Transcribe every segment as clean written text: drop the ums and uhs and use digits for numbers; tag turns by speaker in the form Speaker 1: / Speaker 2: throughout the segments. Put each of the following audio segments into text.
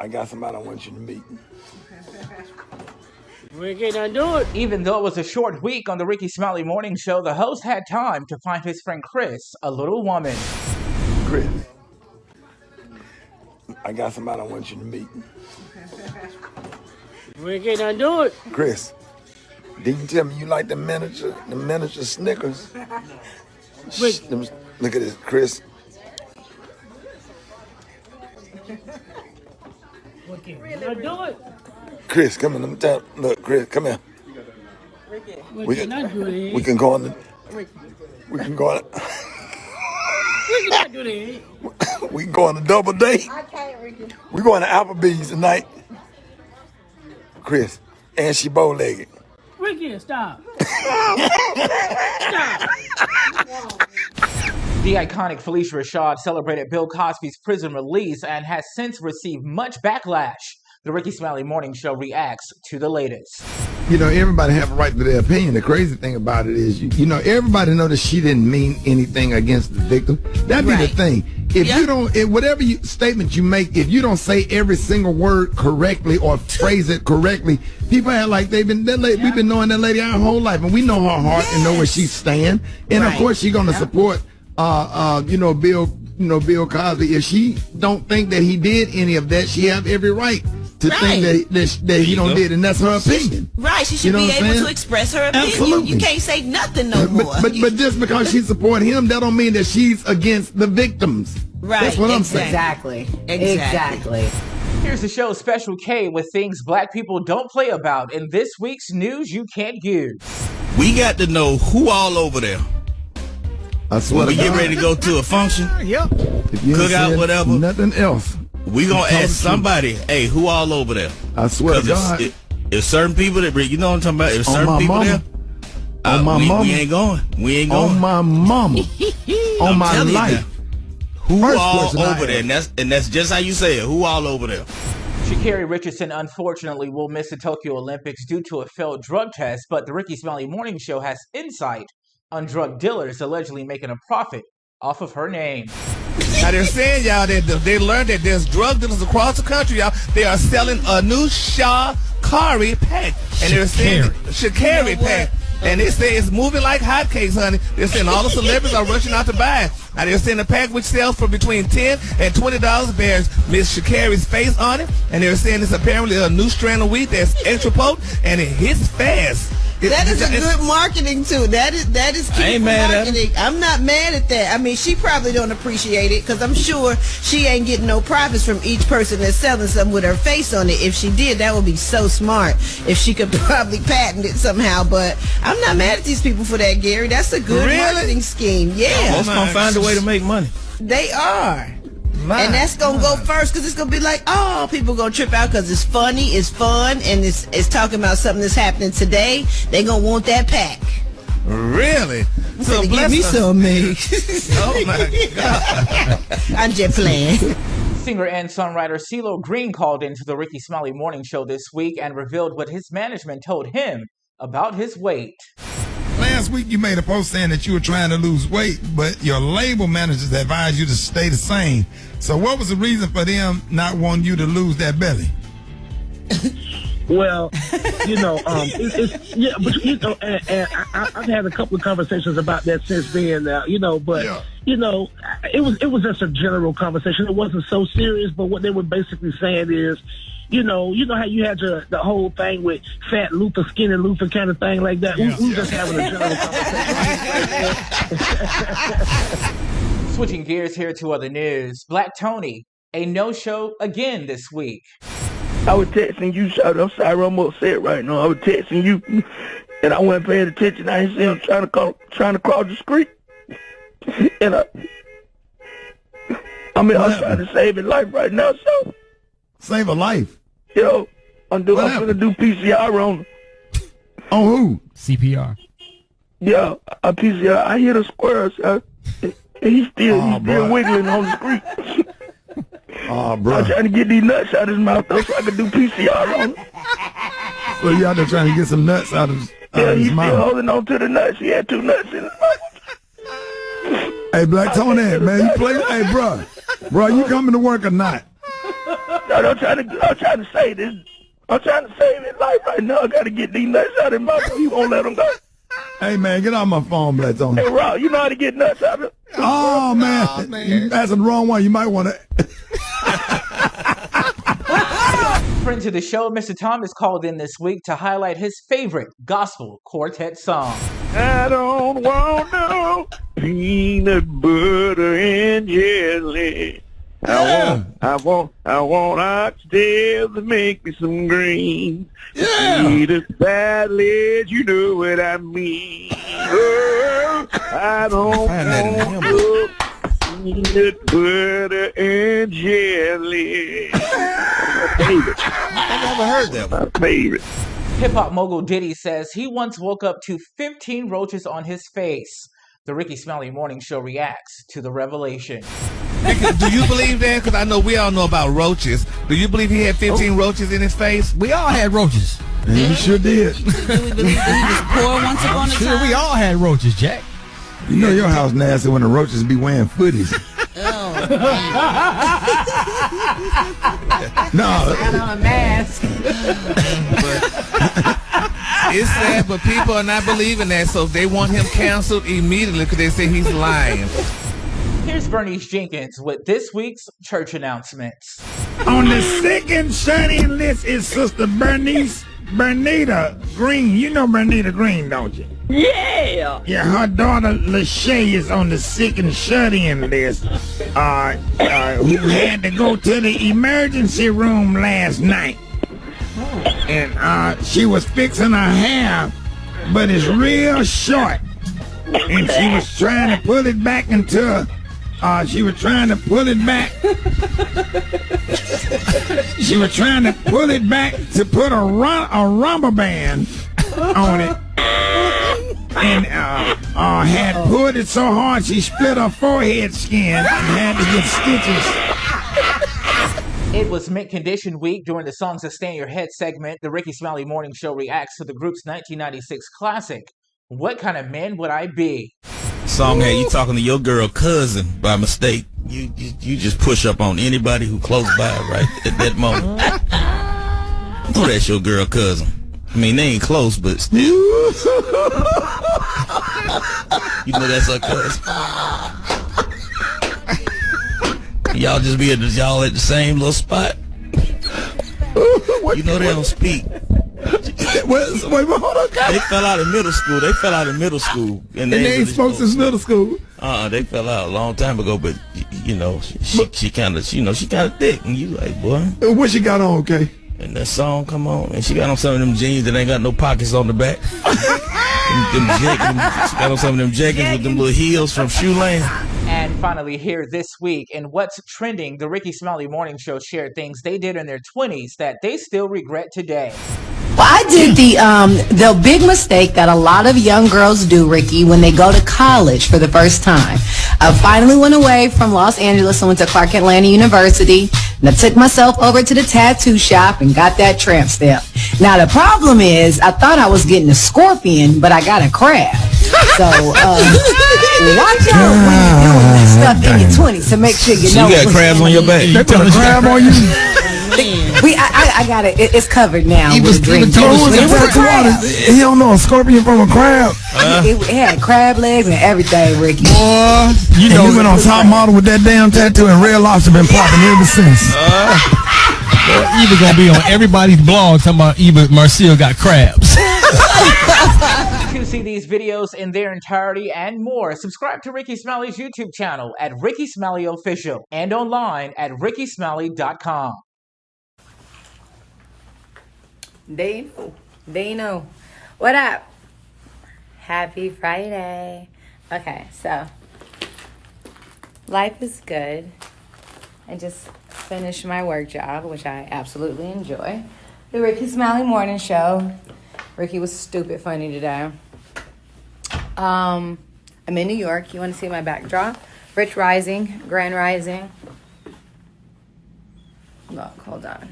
Speaker 1: I got somebody I want you to meet.
Speaker 2: We can't do it.
Speaker 3: Even though it was a short week on the Rickey Smiley Morning Show, the host had time to find his friend Chris a little woman.
Speaker 1: Chris, I got somebody I want you to meet.
Speaker 2: We can't do it.
Speaker 1: Chris, did you tell me you like the miniature Snickers? Look at this, Chris.
Speaker 2: We can't do it.
Speaker 1: Chris, come in. Let me tell you. Look, Chris, come here.
Speaker 2: We cannot do it.
Speaker 1: We can go on the. We can go on.
Speaker 2: We cannot do that.
Speaker 1: We can go on a double date.
Speaker 4: I can't, Ricky.
Speaker 1: We going to Applebee's tonight. Chris, and she bow-legged.
Speaker 2: Ricky, stop.
Speaker 3: The iconic Phylicia Rashad celebrated Bill Cosby's prison release and has since received much backlash. The Rickey Smiley Morning Show reacts to the latest.
Speaker 5: You know, everybody have a right to their opinion. The crazy thing about it is, you know, everybody know that she didn't mean anything against the victim. That'd be the thing. If you don't, whatever statement you make, if you don't say every single word correctly or phrase it correctly, people act like they've been, we've been knowing that lady our whole life, and we know her heart and know where she stand. And of course, she's gonna support, Bill Cosby. If she don't think that he did any of that, she have every right to think that he don't did, and that's her opinion.
Speaker 4: She should be able to express her opinion.
Speaker 5: Absolutely.
Speaker 4: You can't say nothing no more.
Speaker 5: But just because she support him, that don't mean that she's against the victims. That's what I'm saying.
Speaker 4: Exactly.
Speaker 3: Here's the show's Special K with things black people don't play about in this week's news you can't use.
Speaker 6: We got to know who all over there.
Speaker 5: I swear
Speaker 6: when we get ready to go to a function, cook out, whatever.
Speaker 5: Nothing else.
Speaker 6: We gonna ask somebody, hey, who all over there?
Speaker 5: I swear to God.
Speaker 6: If certain people that, you know what I'm talking about? If certain people there,
Speaker 5: on my mama.
Speaker 6: We ain't going. We ain't going.
Speaker 5: On my mama. On my life.
Speaker 6: Who all over there? And that's just how you say it. Who all over there?
Speaker 3: Sha'Carri Richardson unfortunately will miss the Tokyo Olympics due to a failed drug test, but the Rickey Smiley Morning Show has insight on drug dealers allegedly making a profit off of her name.
Speaker 6: Now they're saying, y'all, that they learned that there's drug dealers across the country, y'all. They are selling a new Sha'Carri pack. And they're saying Sha'Carri pack. And they say it's moving like hotcakes, honey. They're saying all the celebrities are rushing out to buy it. Now they're saying the pack, which sells for between $10 and $20, bears Miss Sha'Carri's face on it. And they're saying it's apparently a new strand of wheat that's extra potent and it hits fast.
Speaker 4: That is a good marketing too. That is key marketing. I'm not mad at that. I mean, she probably don't appreciate it because I'm sure she ain't getting no profits from each person that's selling something with her face on it. If she did, that would be so smart. If she could probably patent it somehow. But I'm not mad at these people for that, Gary. That's a good marketing scheme. Yeah.
Speaker 6: Most gonna find a way to make money.
Speaker 4: They are. And that's going to go first because it's going to be like, oh, people going to trip out because it's funny, it's fun, and it's talking about something that's happening today. They going to want that pack.
Speaker 6: Really?
Speaker 4: So give me some, me.
Speaker 6: Oh, my God.
Speaker 4: I'm just playing.
Speaker 3: Singer and songwriter Ceelo Green called into the Rickey Smiley Morning Show this week and revealed what his management told him about his weight.
Speaker 5: Last week you made a post saying that you were trying to lose weight, but your label managers advised you to stay the same. So what was the reason for them not wanting you to lose that belly?
Speaker 7: Well, but I've had a couple of conversations about that since then. But it was just a general conversation. It wasn't so serious. But what they were basically saying is, you know how you had the whole thing with fat Luther, skinny Luther kind of thing like that. We were just having a general conversation.
Speaker 3: Switching gears here to other news. Black Tony, a no-show again this week.
Speaker 8: I was texting you, I'm sorry, I'm upset right now. I was texting you, and I wasn't paying attention. I didn't see him trying to cross the street. And I was trying to save his life right now, so.
Speaker 5: Save a life?
Speaker 8: I'm gonna do PCR on him.
Speaker 5: On who?
Speaker 9: CPR.
Speaker 8: Yeah, a PCR. I hit a squirrel, so. And he's still wiggling on the street.
Speaker 5: Bro.
Speaker 8: I'm trying to get these nuts out of his mouth though, so I can do PCR on him.
Speaker 5: So you out there trying to get some nuts out of his mouth?
Speaker 8: He's still holding on to the nuts. He had 2 nuts in his mouth.
Speaker 5: Hey, Black Tony, man, you play. Hey, bro, you coming to work or not?
Speaker 8: I I'm trying to save this. I'm trying to save his life right now. I got to get these nuts out of his mouth. He won't let him go.
Speaker 5: Hey, man, get off my phone, Blitz on.
Speaker 8: Hey, Rob, you know how to get nuts out of
Speaker 5: Oh, man. You asking the wrong one. You might want to.
Speaker 3: Friend to the show, Mr. Thomas called in this week to highlight his favorite gospel quartet song.
Speaker 8: I don't want no peanut butter and jelly. I want oxtails to make me some green.
Speaker 5: Yeah.
Speaker 8: Eat a salad, you know what I mean. Oh, I don't want no peanut butter and jelly. My favorite.
Speaker 9: I've never heard that one.
Speaker 8: My favorite.
Speaker 3: Hip-hop mogul Diddy says he once woke up to 15 roaches on his face. The Rickey Smiley Morning Show reacts to the revelation.
Speaker 6: Do you believe that? Because I know we all know about roaches. Do you believe he had 15 roaches in his face?
Speaker 9: We all had roaches.
Speaker 5: Yeah, you sure did.
Speaker 10: Do we believe that he was poor once upon a time?
Speaker 9: Sure, we all had roaches, Jack.
Speaker 5: You know your house nasty when the roaches be wearing footies.
Speaker 10: Oh.
Speaker 5: No.
Speaker 2: Got on a mask.
Speaker 6: It's sad, but people are not believing that, so they want him canceled immediately because they say he's lying.
Speaker 3: Here's Bernice Jenkins with this week's church announcements.
Speaker 5: On the second shut-in list is Sister Bernita Green. You know Bernita Green, don't you?
Speaker 8: Yeah.
Speaker 5: Yeah, her daughter Lachey is on the second shut-in list. Who had to go to the emergency room last night. And she was fixing her hair, but it's real short. And she was trying to pull it back into she was trying to pull it back. She was trying to pull it back to put a rubber band on it. And had pulled it so hard she split her forehead skin and had to get stitches.
Speaker 3: It was Mint Condition Week. During the Songs That Stay in Your Head segment, the Rickey Smiley Morning Show reacts to the group's 1996 classic, What Kind of Man Would I Be?
Speaker 9: Song had you talking to your girl cousin by mistake. You just push up on anybody who close by right at that moment. Oh, that's your girl cousin. I mean, they ain't close, but still. You know that's her cousin. Y'all just be y'all at the same little spot. You know they don't speak.
Speaker 5: Wait, hold on, guys.
Speaker 9: They fell out of middle school. And
Speaker 5: they ain't spoke since middle school.
Speaker 9: They fell out a long time ago, but you know, she kind of thick, and you like, boy.
Speaker 5: What she got on, okay?
Speaker 9: And that song come on, and she got on some of them jeans that ain't got no pockets on the back. She got on some of them jackets with them little heels from Shoe Lane.
Speaker 3: And finally, here this week, in What's Trending, the Rickey Smiley Morning Show shared things they did in their 20s that they still regret today.
Speaker 11: Well, I did the big mistake that a lot of young girls do, Rickey, when they go to college for the first time. I finally went away from Los Angeles and went to Clark Atlanta University. And I took myself over to the tattoo shop and got that tramp stamp. Now, the problem is, I thought I was getting a scorpion, but I got a crab. So, watch out when you're doing this stuff in your 20s to make sure you know.
Speaker 9: You got crabs on your back.
Speaker 5: They put a crab on you.
Speaker 11: I got it. It's covered now.
Speaker 5: He don't know a scorpion from a crab.
Speaker 11: It had crab legs and everything, Rickey.
Speaker 5: Boy, you went on Top Model with that damn tattoo, and Red Lobster been popping ever since.
Speaker 12: Eva gonna be on everybody's blog talking about Eva Marcille got crabs.
Speaker 3: To see these videos in their entirety and more, subscribe to Rickey Smiley's YouTube channel at Rickey Smiley Official and online at RickeySmiley.com.
Speaker 13: Dino, what up? Happy Friday. Okay, so life is good. I just finished my work job, which I absolutely enjoy. The Rickey Smiley Morning Show. Rickey was stupid funny today. I'm in New York. You want to see my backdrop? Rich Rising, Grand Rising. Look, hold on.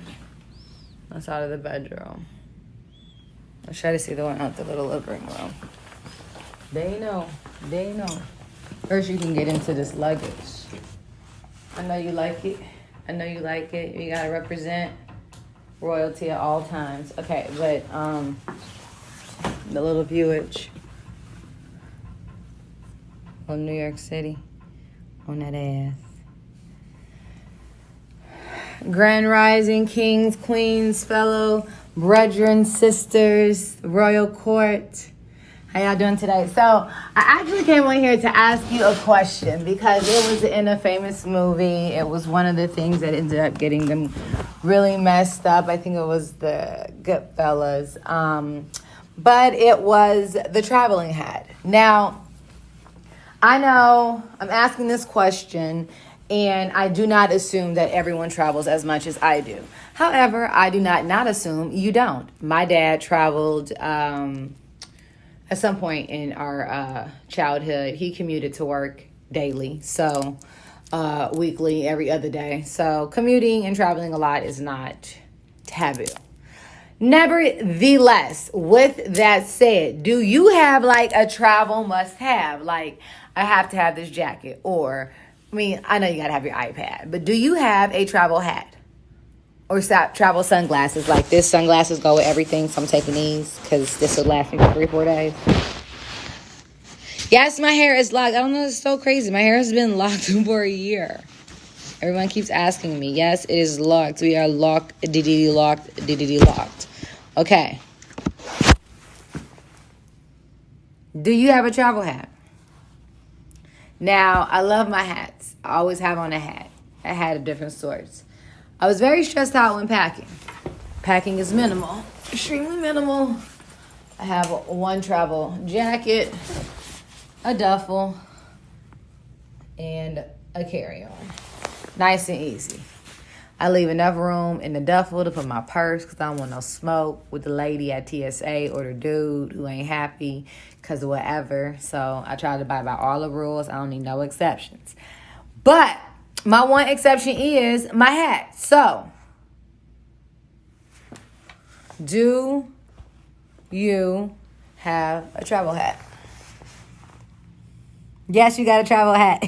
Speaker 13: That's out of the bedroom. I'll try to see the one out the little living room. They know. First, you can get into this luggage. I know you like it. I know you like it. You gotta represent royalty at all times. Okay, but the little viewage on New York City on that ass. Grand Rising, kings, queens, fellow brethren, sisters, royal court. How y'all doing today? So I actually came on here to ask you a question because it was in a famous movie. It was one of the things that ended up getting them really messed up. I think it was the Goodfellas. But it was the traveling hat. Now, I know I'm asking this question, and I do not assume that everyone travels as much as I do. However, I do not assume you don't. My dad traveled at some point in our childhood. He commuted to work daily, so weekly, every other day. So commuting and traveling a lot is not taboo. Nevertheless, with that said, do you have like a travel must-have? Like, I have to have this jacket, or I mean, I know you gotta have your iPad, but do you have a travel hat or travel sunglasses? Like, this sunglasses go with everything, so I'm taking these because this will last me for 3-4 days. Yes, my hair is locked. I don't know, it's so crazy. My hair has been locked for a year. Everyone keeps asking me. Yes, it is locked. We are locked. Diddy locked. Diddy locked. Okay. Do you have a travel hat? Now, I love my hats. I always have on a hat of different sorts. I was very stressed out when packing. Packing is minimal, extremely minimal. I have one travel jacket, a duffel, and a carry-on. Nice and easy. I leave enough room in the duffel to put my purse because I don't want no smoke with the lady at TSA or the dude who ain't happy because of whatever. So I try to abide by all the rules. I don't need no exceptions. But my one exception is my hat. So, do you have a travel hat? Yes, you got a travel hat.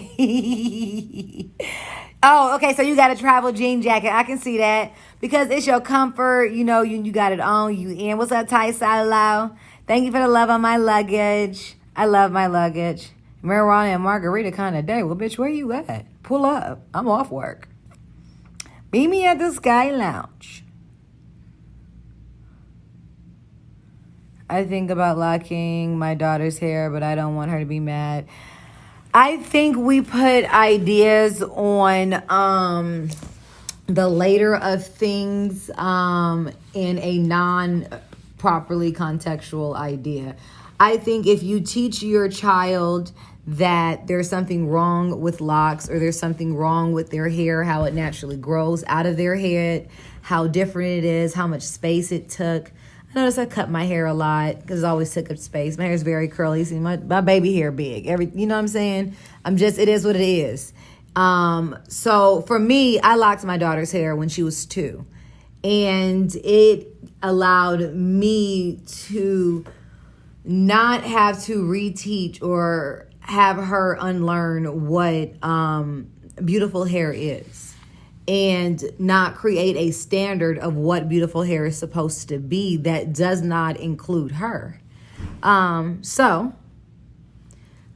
Speaker 13: Oh, okay, so you got a travel jean jacket. I can see that because it's your comfort. You know, you got it on. You in. What's up, Ty Silo? Thank you for the love on my luggage. I love my luggage. Marijuana and margarita kind of day. Well, bitch, where you at? Pull up. I'm off work. Meet me at the Sky Lounge. I think about locking my daughter's hair, but I don't want her to be mad. I think we put ideas on the later of things in a non-properly contextual idea. I think if you teach your child that there's something wrong with locks or there's something wrong with their hair, how it naturally grows out of their head, how different it is, how much space it took. I notice I cut my hair a lot because it always took up space. My hair is very curly. See, my baby hair big. You know what I'm saying? It is what it is. So for me, I locked my daughter's hair when she was 2. And it allowed me to not have to reteach or have her unlearn what beautiful hair is. And not create a standard of what beautiful hair is supposed to be that does not include her. So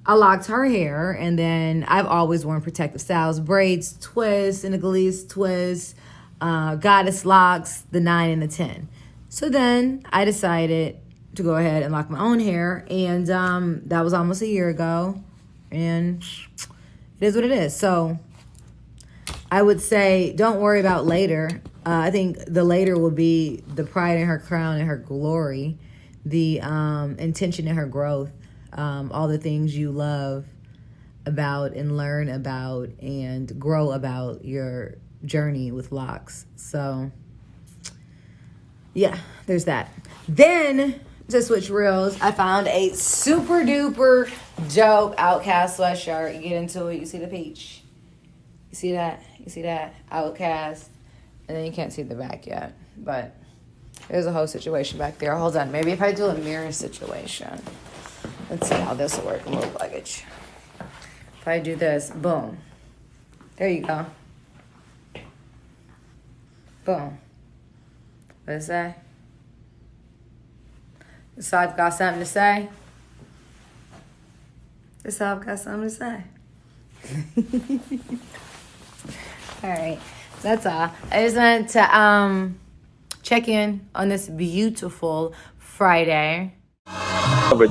Speaker 13: I locked her hair, and then I've always worn protective styles, braids, twists, Senegalese twists, goddess locks, the 9 and the 10. So then I decided to go ahead and lock my own hair, and that was almost a year ago, and it is what it is. So I would say don't worry about later. I think the later will be the pride in her crown and her glory, the intention in her growth, all the things you love about and learn about and grow about your journey with locks. So, yeah, there's that. Then, to switch reels, I found a super duper dope Outkast sweatshirt. You get into it, you see the peach. You see that? You see that? Outkast. And then you can't see the back yet. But there's a whole situation back there. Hold on. Maybe if I do a mirror situation. Let's see how this will work. Move luggage. If I do this, boom. There you go. Boom. What is that? This I've got something to say. This I've got something to say. All right. That's all. I just wanted to check in on this beautiful Friday.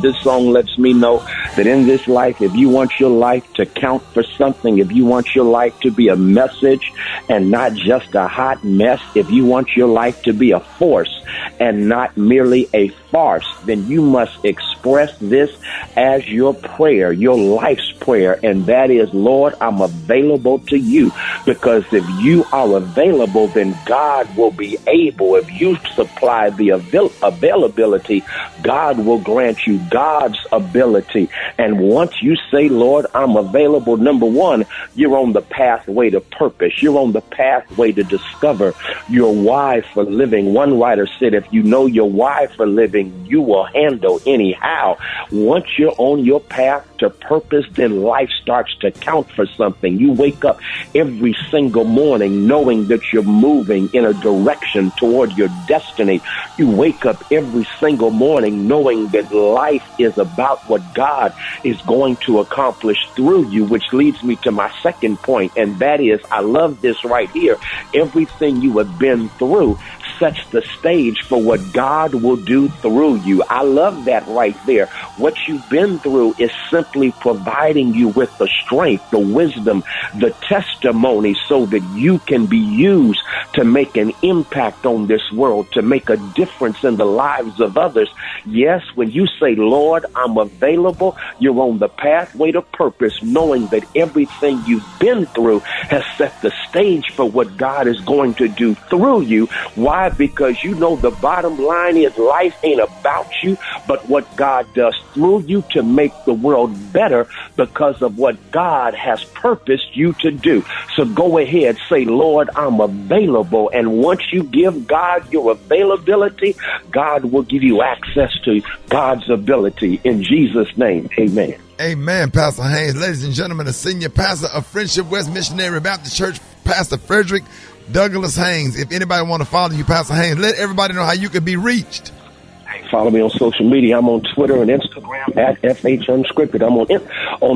Speaker 8: This song lets me know that in this life, if you want your life to count for something, if you want your life to be a message and not just a hot mess, if you want your life to be a force and not merely a farce, then you must express this as your prayer, your life's prayer, and that is, Lord, I'm available to you. Because if you are available, then God will be able. If you supply the availability, God will grant you God's ability. And once you say, Lord, I'm available, number one, you're on the pathway to purpose. You're on the pathway to discover your why for living. One writer said, if you know your why for living, you will handle anyhow. Once you're on your path to purpose, then life starts to count for something. You wake up every single morning knowing that you're moving in a direction toward your destiny. You wake up every single morning knowing that life is about what God is going to accomplish through you, which leads me to my second point, and that is, I love this right here. Everything you have been through sets the stage for what God will do through you. I love that right there. What you've been through is simply providing you with the strength, the wisdom, the testimony so that you can be used to make an impact on this world, to make a difference in the lives of others. Yes, when you say, Lord, I'm available, you're on the pathway to purpose, knowing that everything you've been through has set the stage for what God is going to do through you. Why? Because you know the bottom line is life ain't about you, but what God does through you to make the world better because of what God has purposed you to do. So go ahead, say, Lord, I'm available. And once you give God your availability, God will give you access to God's ability. In Jesus' name, amen.
Speaker 5: Amen, Pastor Haynes. Ladies and gentlemen, the senior pastor of Friendship West Missionary Baptist Church, Pastor Frederick Douglass Haynes. If anybody want to follow you, Pastor Haynes, let everybody know how you can be reached.
Speaker 8: Follow me on social media. I'm on Twitter and Instagram at FH Unscripted. I'm on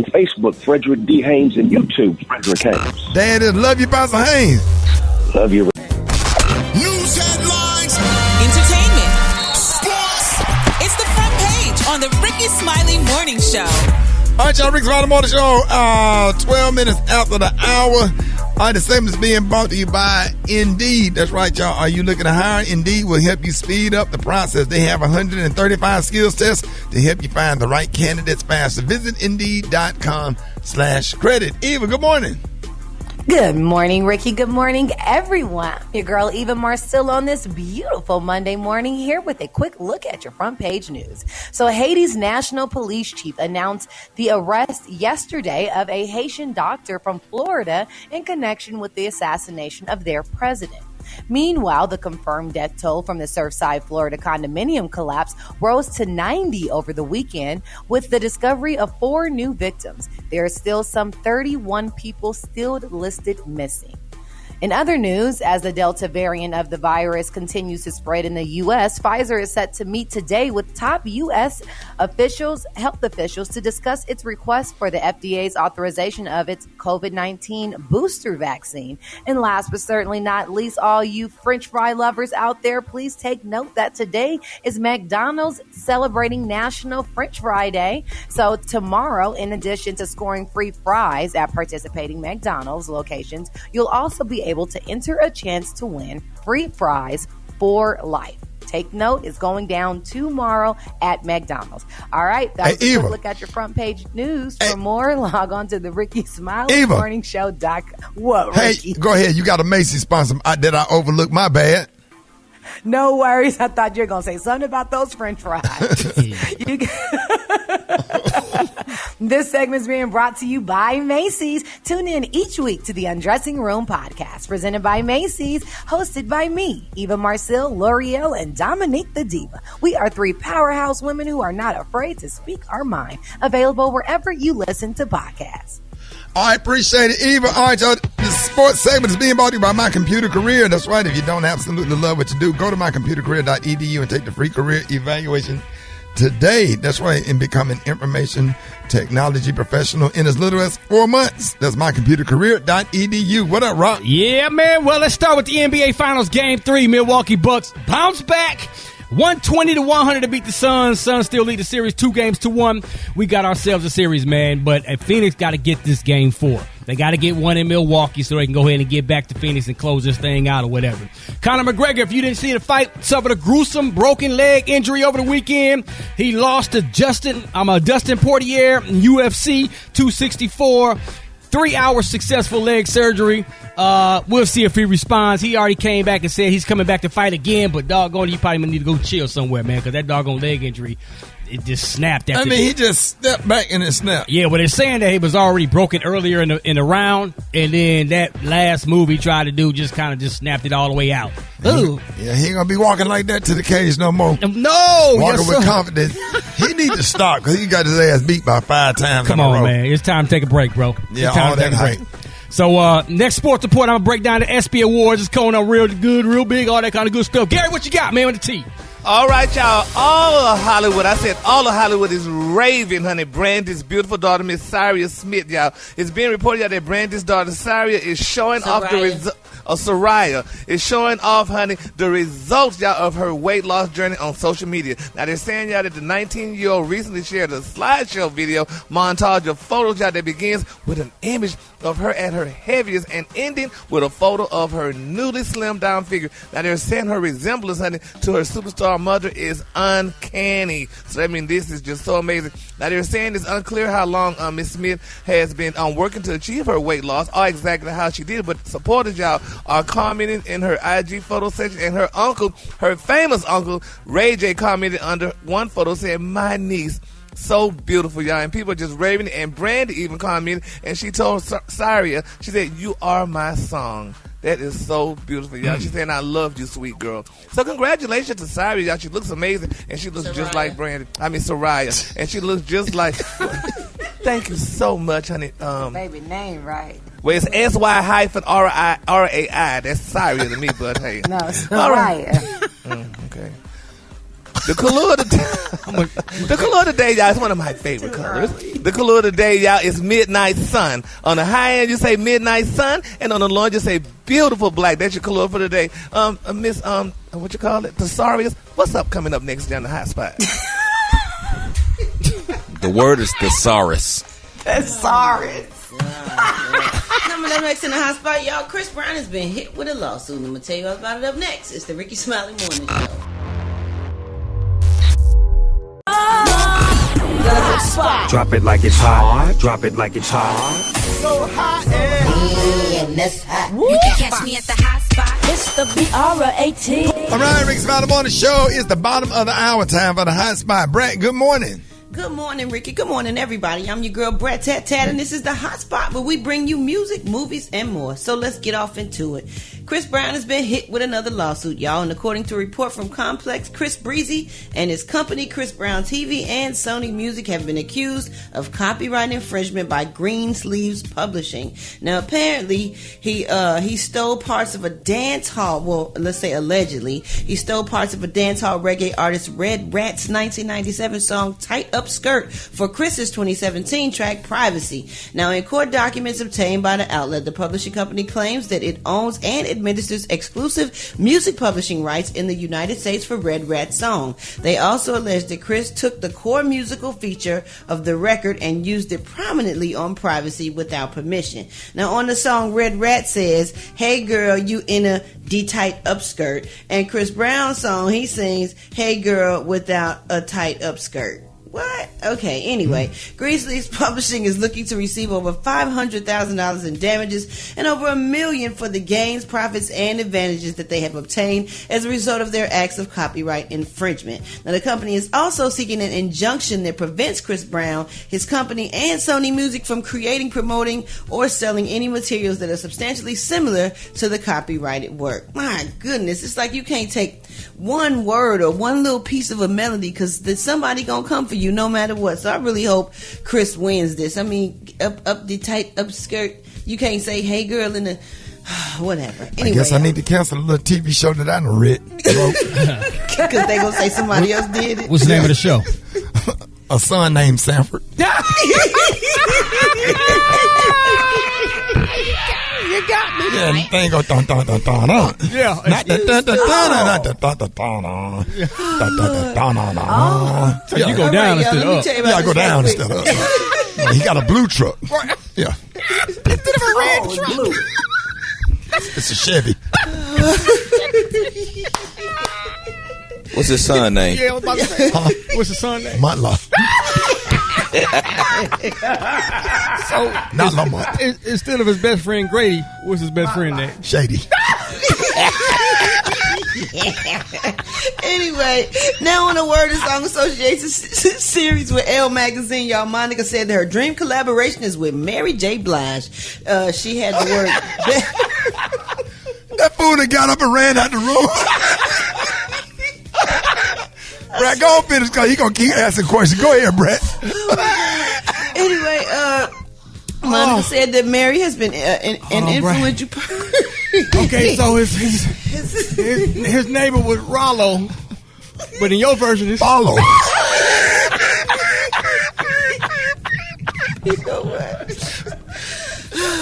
Speaker 8: Facebook, Frederick D. Haynes, and YouTube, Frederick Haynes.
Speaker 5: There it is. Love you, Pastor Haynes.
Speaker 8: Love you.
Speaker 14: News headlines, entertainment, sports. It's the front page on the Rickey Smiley Morning Show.
Speaker 5: All right, y'all, Rickey Smiley Morning Show, 12 minutes after the hour. All right, the segment is being brought to you by Indeed. That's right, y'all. Are you looking to hire? Indeed will help you speed up the process. They have 135 skills tests to help you find the right candidates faster. Visit Indeed.com/credit. Eva, good morning.
Speaker 11: Good morning, Rickey. Good morning, everyone. Your girl, Eva Marcille, on this beautiful Monday morning here with a quick look at your front page news. So Haiti's national police chief announced the arrest yesterday of a Haitian doctor from Florida in connection with the assassination of their president. Meanwhile, the confirmed death toll from the Surfside, Florida condominium collapse rose to 90 over the weekend, with the discovery of 4 new victims. There are still some 31 people still listed missing. In other news, as the Delta variant of the virus continues to spread in the U.S., Pfizer is set to meet today with top U.S. health officials, to discuss its request for the FDA's authorization of its COVID-19 booster vaccine. And last but certainly not least, all you French fry lovers out there, please take note that today is McDonald's celebrating National French Fry Day. So tomorrow, in addition to scoring free fries at participating McDonald's locations, you'll also be able to enter a chance to win free fries for life. Take note, it's going down tomorrow at McDonald's. All right, that's a quick look at your front page news. For more, log on to the Rickey Smiley Morning Show. What, Ricky?
Speaker 5: Hey, go ahead. You got a Macy's sponsor. Did I overlook? My bad.
Speaker 11: No worries. I thought you were going to say something about those French fries. This segment is being brought to you by Macy's. Tune in each week to the Undressing Room podcast, presented by Macy's, hosted by me, Eva Marcille, L'Oreal, and Dominique the Diva. We are 3 powerhouse women who are not afraid to speak our mind. Available wherever you listen to podcasts.
Speaker 5: I appreciate it, Eva. All right, y'all. The sports segment is being brought to you by My Computer Career. That's right. If you don't absolutely love what you do, go to mycomputercareer.edu and take the free career evaluation today. That's right. And become an information technology professional in as little as 4 months. That's mycomputercareer.edu. What up, Rock?
Speaker 12: Yeah, man. Well, let's start with the NBA Finals Game 3. Milwaukee Bucks bounce back. 120-100 to beat the Suns. Suns still lead the series 2-1. We got ourselves a series, man. But Phoenix got to get this Game 4. They got to get one in Milwaukee so they can go ahead and get back to Phoenix and close this thing out or whatever. Conor McGregor, if you didn't see the fight, suffered a gruesome broken leg injury over the weekend. He lost to Dustin Poirier in UFC 264. 3 hours successful leg surgery. We'll see if he responds. He already came back and said he's coming back to fight again, but doggone, you probably need to go chill somewhere, man, because that doggone leg injury, it just snapped.
Speaker 5: I mean, he just stepped back and it snapped.
Speaker 12: Yeah, well, they're saying that he was already broken earlier in the round, and then that last move he tried to do just kind of just snapped it all the way out. Ooh.
Speaker 5: Yeah, he ain't going to be walking like that to the cage no more.
Speaker 12: No!
Speaker 5: Walking with confidence. He needs to stop because he got his ass beat by 5 times
Speaker 12: Come
Speaker 5: in a
Speaker 12: on,
Speaker 5: row.
Speaker 12: man. It's time to take a break, bro.
Speaker 5: Yeah,
Speaker 12: it's time
Speaker 5: all
Speaker 12: to take
Speaker 5: that
Speaker 12: a break.
Speaker 5: hype.
Speaker 12: So, next sports report, I'm going to break down the ESPY Awards. It's going on real good, real big, all that kind of good stuff. Gary, what you got, man, with the T?
Speaker 6: All right, y'all. All of Hollywood, I said all of Hollywood is raving, honey. Brandy's beautiful daughter, Miss Saria Smith, y'all. It's being reported, y'all, that Brandy's daughter, Saria, is showing off the results. Soraya is showing off, honey, the results, y'all, of her weight loss journey on social media. Now, they're saying, y'all, that the 19-year-old recently shared a slideshow video montage of photos, y'all, that begins with an image of her at her heaviest and ending with a photo of her newly slimmed down figure. Now, they're saying her resemblance, honey, to her superstar mother is uncanny. So, I mean, this is just so amazing. Now, they're saying it's unclear how long Miss Smith has been working to achieve her weight loss, or exactly how she did it, but supporters, y'all, are commenting in her IG photo section, and her uncle, her famous uncle, Ray J, commented under one photo saying, "My niece, so beautiful, y'all," and people are just raving, and Brandy even commented, and she told Saria, she said, "You are my song." That is so beautiful, y'all. She's saying, "I love you, sweet girl." So congratulations to Saria, y'all. She looks amazing, and she looks just like Brandy. I mean, Soraya. And she looks just like... Thank you so much, honey.
Speaker 13: Baby name, right?
Speaker 6: Well, it's SY-RAI. That's Saria to me, but hey.
Speaker 13: No, it's Soraya.
Speaker 6: Okay. The color of the day, y'all, is one of my favorite colors. The color of the day, y'all, is midnight sun. On the high end, you say midnight sun, and on the low end, you say beautiful black. That's your color for the day. Miss, what you call it? Thesaurus. What's up coming up next down the hot spot?
Speaker 9: The word is thesaurus.
Speaker 4: Thesaurus. Coming up next in the hot spot, y'all, Chris Brown has been hit with a lawsuit. I'm going to tell you all about it up next. It's the Rickey Smiley Morning Show.
Speaker 15: Drop it like it's hot. Drop it like it's hot.
Speaker 4: So hot and that's hot.
Speaker 16: You can catch me at the hot spot. It's the BRAT.
Speaker 5: All right, Rickey Smiley Morning Show is the bottom of the hour, time for the hot spot. Brat, good morning.
Speaker 4: Good morning, Ricky. Good morning, everybody. I'm your girl, Brat Tat Tat, and this is the hot spot where we bring you music, movies, and more. So let's get off into it. Chris Brown has been hit with another lawsuit, y'all, and according to a report from Complex, Chris Breezy and his company, Chris Brown TV and Sony Music, have been accused of copyright infringement by Green Sleeves Publishing. Now, apparently, he stole parts of a dance hall. Well, let's say allegedly, he stole parts of a dance hall reggae artist Red Rat's 1997 song "Tight Up Skirt" for Chris's 2017 track "Privacy." Now, in court documents obtained by the outlet, the publishing company claims that it owns and administers exclusive music publishing rights in the United States for Red Rat's song. They also allege that Chris took the core musical feature of the record and used it prominently on Privacy without permission. Now, on the song, Red Rat says, "Hey girl, you in a tight up skirt," and Chris Brown's song, he sings, "Hey girl, without a tight up skirt." What? Okay, anyway, Green Sleeves Publishing is looking to receive over $500,000 in damages and over $1 million for the gains, profits, and advantages that they have obtained as a result of their acts of copyright infringement. Now, the company is also seeking an injunction that prevents Chris Brown, his company, and Sony Music from creating, promoting, or selling any materials that are substantially similar to the copyrighted work. My goodness, it's like you can't take one word or one little piece of a melody, because somebody gonna come for you no matter what. So I really hope Chris wins this. I mean, up the tight upskirt, you can't say "Hey girl" in the whatever. Anyway,
Speaker 5: I guess I need to cancel a little TV show that I done read.
Speaker 4: Because they gonna say somebody else did it.
Speaker 12: What's the name of the show?
Speaker 5: A son named Sanford.
Speaker 4: You got me.
Speaker 5: Yeah, the thing go dun dun dun dun dun.
Speaker 12: Yeah,
Speaker 5: not the dun dun dun not the dun dun dun dun.
Speaker 12: So you go down instead of up.
Speaker 5: Yeah, I go down instead of up. He got a blue truck. Yeah.
Speaker 12: Instead of a red truck.
Speaker 5: It's a Chevy.
Speaker 9: What's his son name?
Speaker 12: Yeah, I was about to say. What's his son name?
Speaker 5: Mutla.
Speaker 12: So,
Speaker 5: not Lamar.
Speaker 12: Instead of his best friend Grady, what's his best friend name?
Speaker 5: Shady.
Speaker 4: Anyway, now on the Word and Song Association series with Elle Magazine, y'all, Monica said that her dream collaboration is with Mary J. Blige. She had the word.
Speaker 5: That fool that got up and ran out the room. Brat, go on finish, because he going to keep asking questions. Go ahead, Brat.
Speaker 4: Anyway, Monica said that Mary has been an influential person.
Speaker 12: Okay, so his neighbor was Rollo, but in your version it's
Speaker 5: Follow.
Speaker 4: You know what?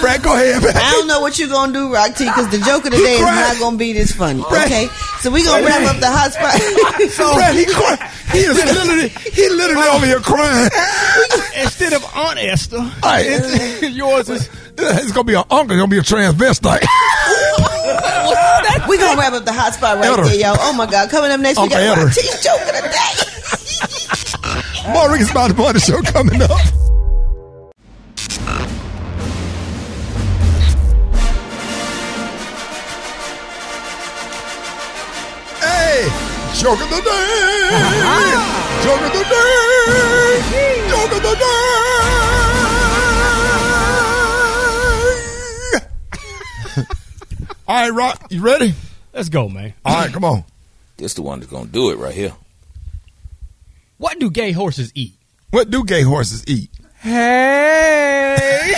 Speaker 5: Brad, go ahead, man.
Speaker 4: I don't know what you're going to do, Rock T, because the joke of the day is not going to be this funny. Okay? So we're going to wrap up the hot spot.
Speaker 5: So, Brad, he literally over here crying.
Speaker 12: Instead of Aunt Esther, yours is...
Speaker 5: It's going to be an uncle. It's going to be a transvestite.
Speaker 4: We're going to wrap up the hot spot right there, y'all. Oh, my God. Coming up next, we got Rock T's joke of the day.
Speaker 5: More Rickey Smiley Morning Show coming up. Joke of the day! Joke of the day! Joke of the day! All right, Rock, you ready?
Speaker 12: Let's go, man.
Speaker 5: All right, come on.
Speaker 9: This the one that's gonna do it right here.
Speaker 12: What do gay horses eat?
Speaker 5: What do gay horses eat?
Speaker 12: Hey!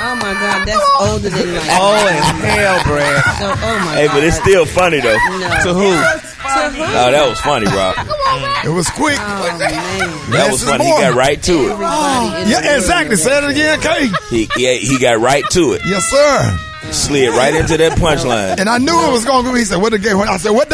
Speaker 4: Oh my God, that's older than like.
Speaker 9: Oh, as hell, Brad.
Speaker 4: So, oh my
Speaker 9: Hey,
Speaker 4: God.
Speaker 9: but it's still funny though.
Speaker 4: No.
Speaker 9: To who? No, that was funny, Rob.
Speaker 5: It was quick.
Speaker 4: Oh, man.
Speaker 9: That was funny. He got right to it.
Speaker 5: Yeah, exactly. Say it again, Kay.
Speaker 9: He got right to it.
Speaker 5: Yes, sir.
Speaker 9: Slid right into that punchline.
Speaker 5: And I knew it was going to be. He said, what do gay horses? I said, what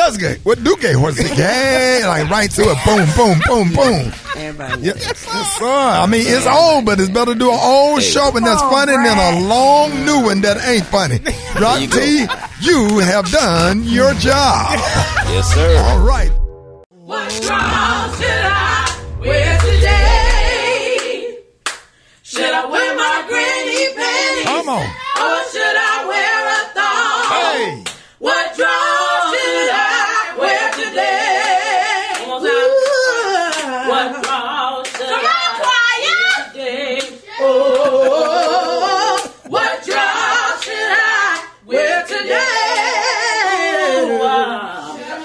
Speaker 5: do gay horses eat? Gay. Like right to it. Boom, boom, boom, boom.
Speaker 4: Everybody.
Speaker 5: Yes, sir. I mean, it's old, but it's better to do an old show and that's funny than a long new one that ain't funny. Rock T, you have done your job.
Speaker 9: Yes, sir.
Speaker 5: All right.
Speaker 17: What wrong should I wear today? Should I wear my granny panties?
Speaker 5: Come on.
Speaker 17: Or should I wear a thong?
Speaker 5: Hey.
Speaker 17: What dress should I wear today? What dress should I wear today? Oh, what dress should I wear today?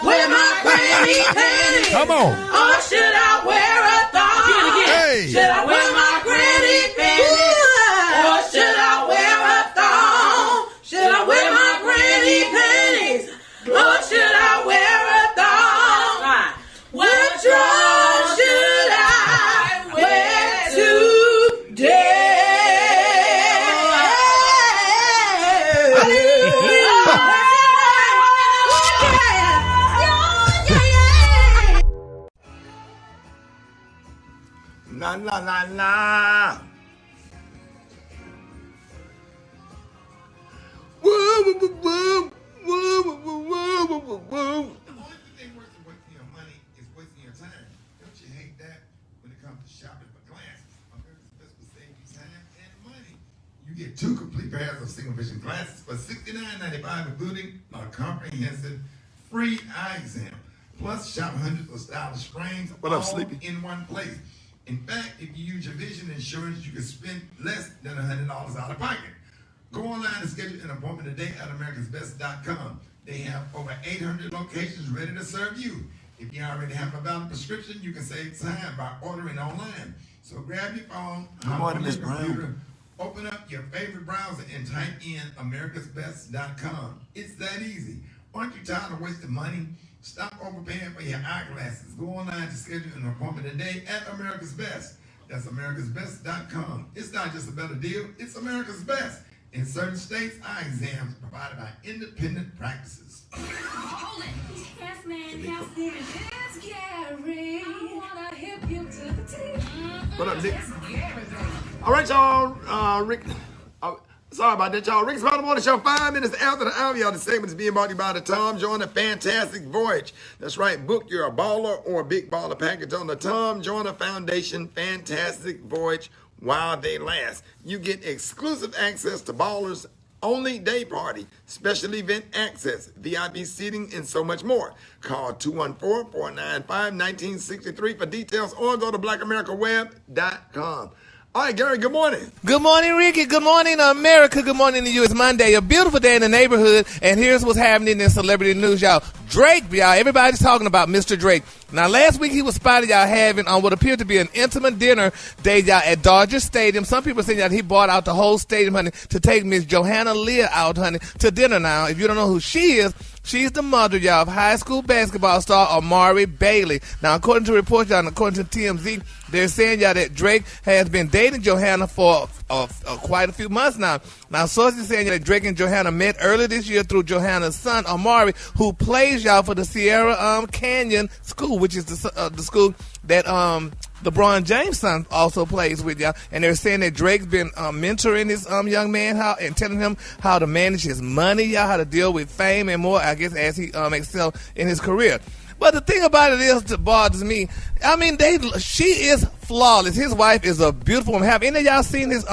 Speaker 17: Wear my granny panties?
Speaker 5: Come on.
Speaker 17: Or should I wear a thong?
Speaker 5: Hey.
Speaker 17: Should I wear my granny panties? Or should I wear a thong? Should I wear my granny panties? Or should I wear a thong? What dress should I wear today?
Speaker 1: La la la la. Woo, woo, woo, woo, woo, woo, woo, woo, woo, woo.
Speaker 5: You get 2 complete pairs of single vision glasses for $69.95, including a comprehensive free eye exam. Plus, shop hundreds of stylish frames all in one place. In fact, if you use your vision insurance, you can spend less than $100 out of pocket. Go online and schedule an appointment today at americasbest.com. They have over 800 locations ready to serve you. If you already have a valid prescription, you can save time by ordering online. So grab your phone, hop on your computer, open up your favorite browser and type in americasbest.com. It's that easy. Aren't you tired of wasting money? Stop overpaying for your eyeglasses. Go online to schedule an appointment today at America's Best. That's americasbest.com. It's not just a better deal, it's America's Best. In certain states, eye exams are provided by independent practices.
Speaker 16: Hold it. Yes, man. Yes, man. It's Gary. I want to hip you to the team.
Speaker 1: What up, Nick? All right, y'all. Rick. Sorry about that, y'all. Rickey Smiley Morning Show, 5 minutes after the hour. Y'all, the segment is being brought to you by the Tom Joyner Fantastic Voyage. That's right. Book your baller or big baller package on the Tom Joyner Foundation Fantastic Voyage while they last. You get exclusive access to ballers only day party, special event access, VIP seating, and so much more. Call 214-495-1963 for details or go to blackamericaweb.com. All right, Gary, good morning.
Speaker 6: Good morning, Ricky. Good morning, America. Good morning to you. It's Monday, a beautiful day in the neighborhood, and here's what's happening in celebrity news, y'all. Drake, y'all, everybody's talking about Mr. Drake. Now, last week he was spotted, y'all, having on what appeared to be an intimate dinner date, y'all, at Dodger Stadium. Some people saying that he bought out the whole stadium, honey, to take Miss Johanna Leah out, honey, to dinner. Now, if you don't know who she is, she's the mother, y'all, of high school basketball star Amari Bailey. Now, according to reports, y'all, and according to TMZ, they're saying, y'all, that Drake has been dating Johanna for quite a few months now. Now, sources saying that Drake and Johanna met earlier this year through Johanna's son, Amari, who plays, y'all, for the Sierra Canyon School, which is the school that LeBron James' son also plays with, y'all. And they're saying that Drake's been mentoring this young man and telling him how to manage his money, y'all, how to deal with fame and more, I guess, as he excels in his career. But the thing about it is, that bothers me, I mean, she is flawless. His wife is a beautiful woman. Have any of y'all seen this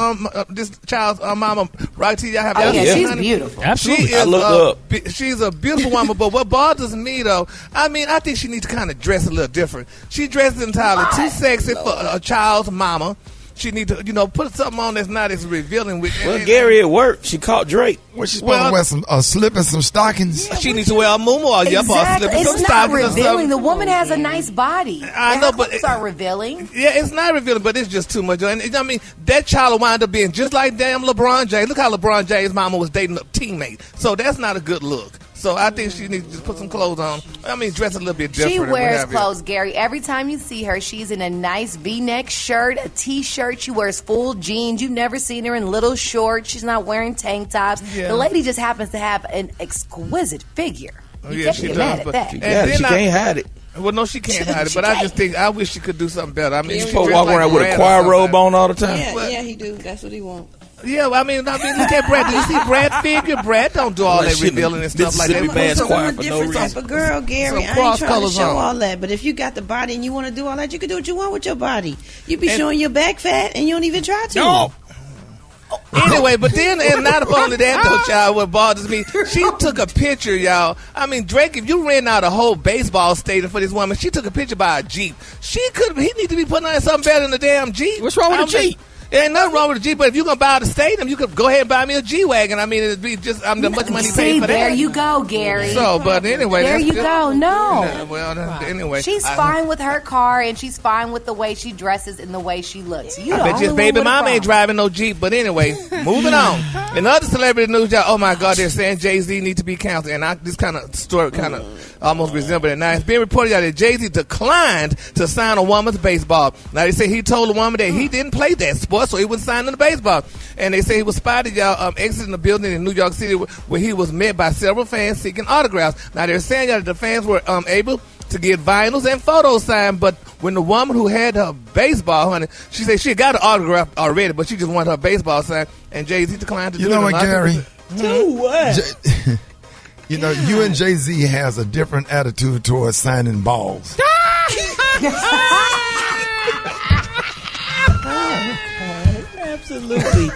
Speaker 6: child's mama, Roxy? Y'all have?
Speaker 11: Oh, yeah, she's
Speaker 6: honey?
Speaker 11: beautiful.
Speaker 6: Absolutely. She is,
Speaker 9: I looked up.
Speaker 6: She's a beautiful woman, but what bothers me, though, I mean, I think she needs to kind of dress a little different. She dresses entirely too sexy for a child's mama. She need to, put something on that's not as revealing.
Speaker 9: Well, Gary, at work, she caught Drake.
Speaker 5: Well, she's supposed to wear some slip and some stockings.
Speaker 6: Yeah, she needs to wear a muumuu or slip and some stockings.
Speaker 11: It's not revealing. The woman has a nice body.
Speaker 6: I know, but
Speaker 11: it's not revealing.
Speaker 6: Yeah, it's not revealing, but it's just too much. And I mean, that child will wind up being just like damn LeBron James. Look how LeBron James' mama was dating a teammate. So that's not a good look. So I think she needs to just put some clothes on. I mean, dress a little bit different.
Speaker 11: She wears clothes, Gary. Every time you see her, she's in a nice V-neck shirt, a T-shirt. She wears full jeans. You've never seen her in little shorts. She's not wearing tank tops.
Speaker 6: Yeah.
Speaker 11: The lady just happens to have an exquisite figure. You can't get mad at that.
Speaker 9: She can't hide it.
Speaker 6: Well, no, she can't hide it. But I just think I wish she could do something better. I mean, she's
Speaker 9: supposed to walk around with a choir robe on all the time.
Speaker 10: Yeah, he do. That's what he wants.
Speaker 6: Yeah, I mean, look at Brat. Do you see Brat figure? Brat don't do all that revealing and stuff like that.
Speaker 10: I'm a different type of girl, Gary. I ain't trying to show all that. But if you got the body and you want to do all that, you can do what you want with your body. You be showing your back fat and you don't even try to.
Speaker 6: No. Anyway, but then, and not only that, though, child, what bothers me, she took a picture, y'all. I mean, Drake, if you ran out a whole baseball stadium for this woman, she took a picture by a Jeep. He need to be putting on something better than the damn Jeep.
Speaker 12: What's wrong with the Jeep?
Speaker 6: There ain't nothing wrong with a Jeep, but if you're going to buy the stadium, you could go ahead and buy me a G-Wagon. I mean, it'd be just, much money paid for that.
Speaker 11: There you go, Gary.
Speaker 6: So, but anyway.
Speaker 11: There you go. No.
Speaker 6: Well, anyway.
Speaker 11: She's fine with her car, and she's fine with the way she dresses and the way she looks.
Speaker 6: I bet just baby mama ain't driving no Jeep. But anyway, moving on. In other celebrity news, y'all, oh my God, they're saying Jay-Z needs to be canceled. And this kind of story kind of almost resembled it. Now, it's being reported that Jay-Z declined to sign a woman's baseball. Now, they say he told the woman that he didn't play that sport, so he wouldn't sign in the baseball. And they say he was spotted, y'all, exiting the building in New York City where he was met by several fans seeking autographs. Now, they're saying that the fans were able to get vinyls and photos signed, but when the woman who had her baseball, honey, she said she got an autograph already, but she just wanted her baseball signed, and Jay-Z declined to do it.
Speaker 5: You know what, Gary?
Speaker 10: Do what?
Speaker 5: You and Jay-Z has a different attitude towards signing balls.
Speaker 10: Absolutely.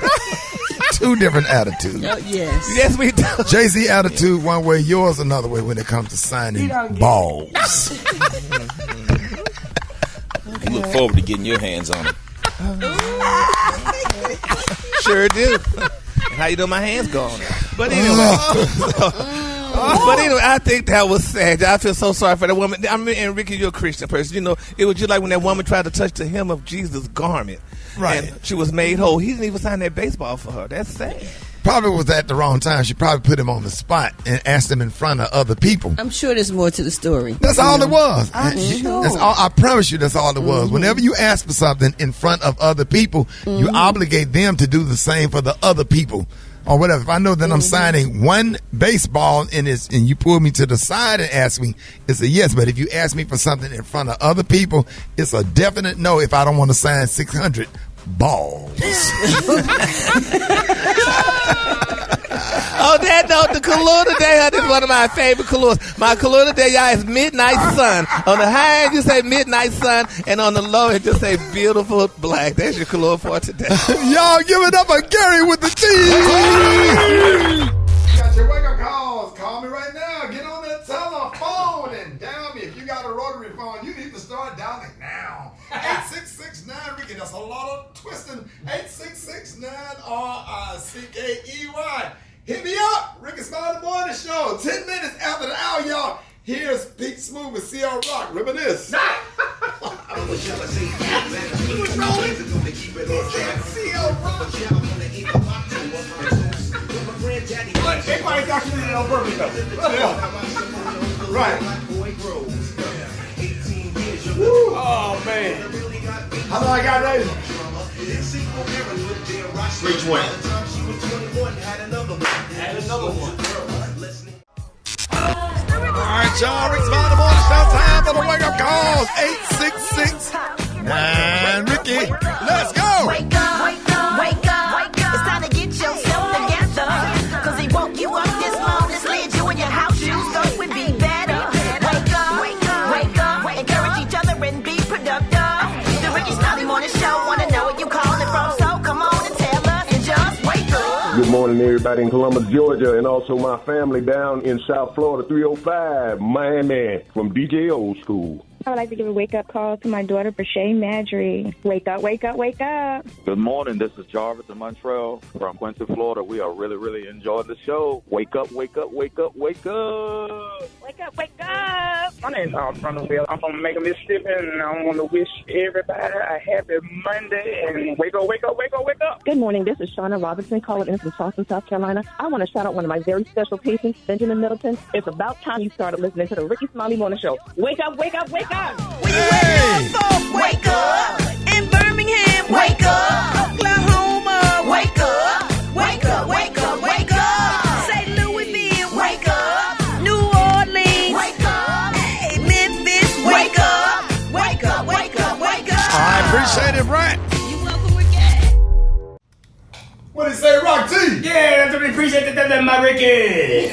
Speaker 5: Two different attitudes.
Speaker 10: Yes.
Speaker 6: Yes, we do.
Speaker 5: Jay-Z attitude one way, yours another way when it comes to signing balls.
Speaker 9: You look forward to getting your hands on it.
Speaker 6: Sure do. And how you know my hands go on it. But anyway. But anyway, I think that was sad. I feel so sorry for that woman. I mean, and Ricky, you're a Christian person. You know, it was just like when that woman tried to touch the hem of Jesus' garment.
Speaker 5: Right.
Speaker 6: And she was made whole. He didn't even sign that baseball for her. That's sad.
Speaker 5: Probably was at the wrong time. She probably put him on the spot and asked him in front of other people.
Speaker 4: I'm sure there's more to the story.
Speaker 5: That's all it was.
Speaker 4: I'm sure.
Speaker 5: That's all, I promise you that's all it was. Whenever you ask for something in front of other people, you obligate them to do the same for the other people. Or whatever. If I know that I'm signing one baseball and you pull me to the side and ask me, it's a yes. But if you ask me for something in front of other people, it's a definite no if I don't want to sign 600 balls.
Speaker 6: On that note, the color today is one of my favorite colors. My color today, y'all, is Midnight Sun. On the high end, you say Midnight Sun, and on the low end, just say Beautiful Black. That's your color for today.
Speaker 5: Y'all give it up for Gary with the T. You got your wake-up calls. Call me right now. Get on the telephone and dial me. If you got a rotary phone, you need to start dialing now. 8669-RICKY. That's a lot of twisting. 8669-RICKEY. Hit me up. Rickey Smiley Morning Show. 10 minutes after the hour, y'all. Here's Pete Smooth with CL Rock. Reminisce.
Speaker 1: Everybody documented on purpose, though. Right. Woo. Oh, man. How long I got ready? 320. Had another one.
Speaker 5: All right, y'all. Rickey Smiley Morning Show. Time for the wake-up calls. 866-9-RICKY. Let's go.
Speaker 17: Wake up, wake up, wake up, wake up. It's time to get yourself together. Cause he woke you up this morning, slid you in your house shoes, thought we'd be better. Wake up, wake up, wake up. Encourage each other and be productive. The Rickey Smiley Morning Show, wanna know where you calling from, so come on and tell us and just wake up.
Speaker 18: Good morning, everybody in Columbus, Georgia, and also my family down in South Florida, 305, Miami, from DJ Old School.
Speaker 19: I would like to give a wake-up call to my daughter, Brashay Madry. Wake up, wake up, wake up.
Speaker 20: Good morning. This is Jarvis in Montreal from Quincy, Florida. We are really, really enjoying the show. Wake up, wake up, wake up, wake up.
Speaker 19: Wake up, wake up. My name's Thornton. I'm from Macon, Mississippi, and I want to wish everybody a happy Monday, and wake up, wake up, wake up, wake up.
Speaker 21: Good morning. This is Shauna Robinson calling in from Charleston, South Carolina. I want to shout out one of my very special patients, Benjamin Middleton. It's about time you started listening to the Rickey Smiley Morning Show. Wake up, wake up, wake up.
Speaker 17: Hey. Wake up. In Birmingham, wake up. Oklahoma, wake up. Wake up, wake up, wake up. St. Louisville, wake up. New Orleans, wake up. Hey, Memphis, wake up. Wake up, wake up, wake up.
Speaker 5: I appreciate it, Brat.
Speaker 17: You're welcome, Rickey.
Speaker 1: What did he say, Rock T?
Speaker 22: Yeah, that's what we appreciate that, my Rickey.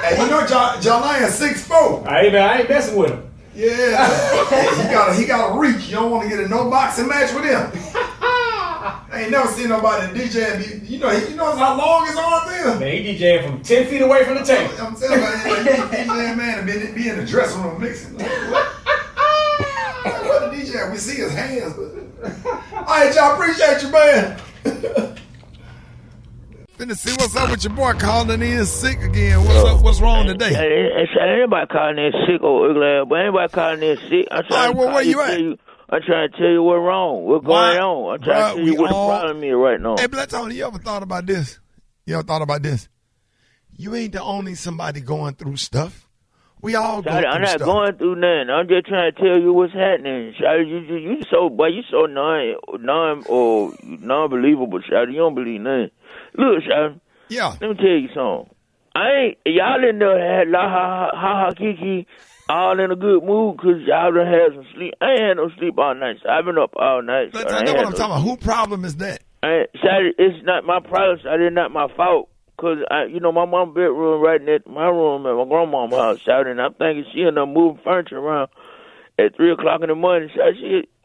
Speaker 1: Hey, you know John Lyon 6'4".
Speaker 22: I ain't messing with him.
Speaker 1: Yeah. he got a reach. You don't want to get in no boxing match with him. I ain't never seen nobody DJ and he knows how long his arms is.
Speaker 22: Man, he DJing from 10 feet away from the table.
Speaker 1: I'm telling you, DJ man, and be in the dressing room mixing. Like, what the DJ? We see his hands. But... All right, y'all, appreciate you, man.
Speaker 5: Finna see what's up with your boy calling in sick again. What's up? What's wrong today?
Speaker 23: Ain't anybody calling in sick or ugly, but anybody calling in sick. I'm trying
Speaker 5: where you at?
Speaker 23: I'm trying to tell you what's wrong. What's going on? I'm trying to tell you what the problem is right now.
Speaker 5: Hey, Tony, you ever thought about this? You ain't the only somebody going through stuff. We all go through stuff.
Speaker 23: I'm not going through nothing. I'm just trying to tell you what's happening. You so non-believable, Shawty. You don't believe nothing. Look, Shawty.
Speaker 5: Yeah.
Speaker 23: Let me tell you something. Y'all in there had ha kiki all in a good mood because y'all done had some sleep. I ain't had no sleep all night. So I've been up all night.
Speaker 5: I know what I'm talking about. Who problem is that?
Speaker 23: Shawty, it's not my problem. Shawty, it's not my fault. Because, my mom's bedroom right next to my room at my grandma's house, Shawty, and I'm thinking she ended up moving furniture around at 3 o'clock in the morning.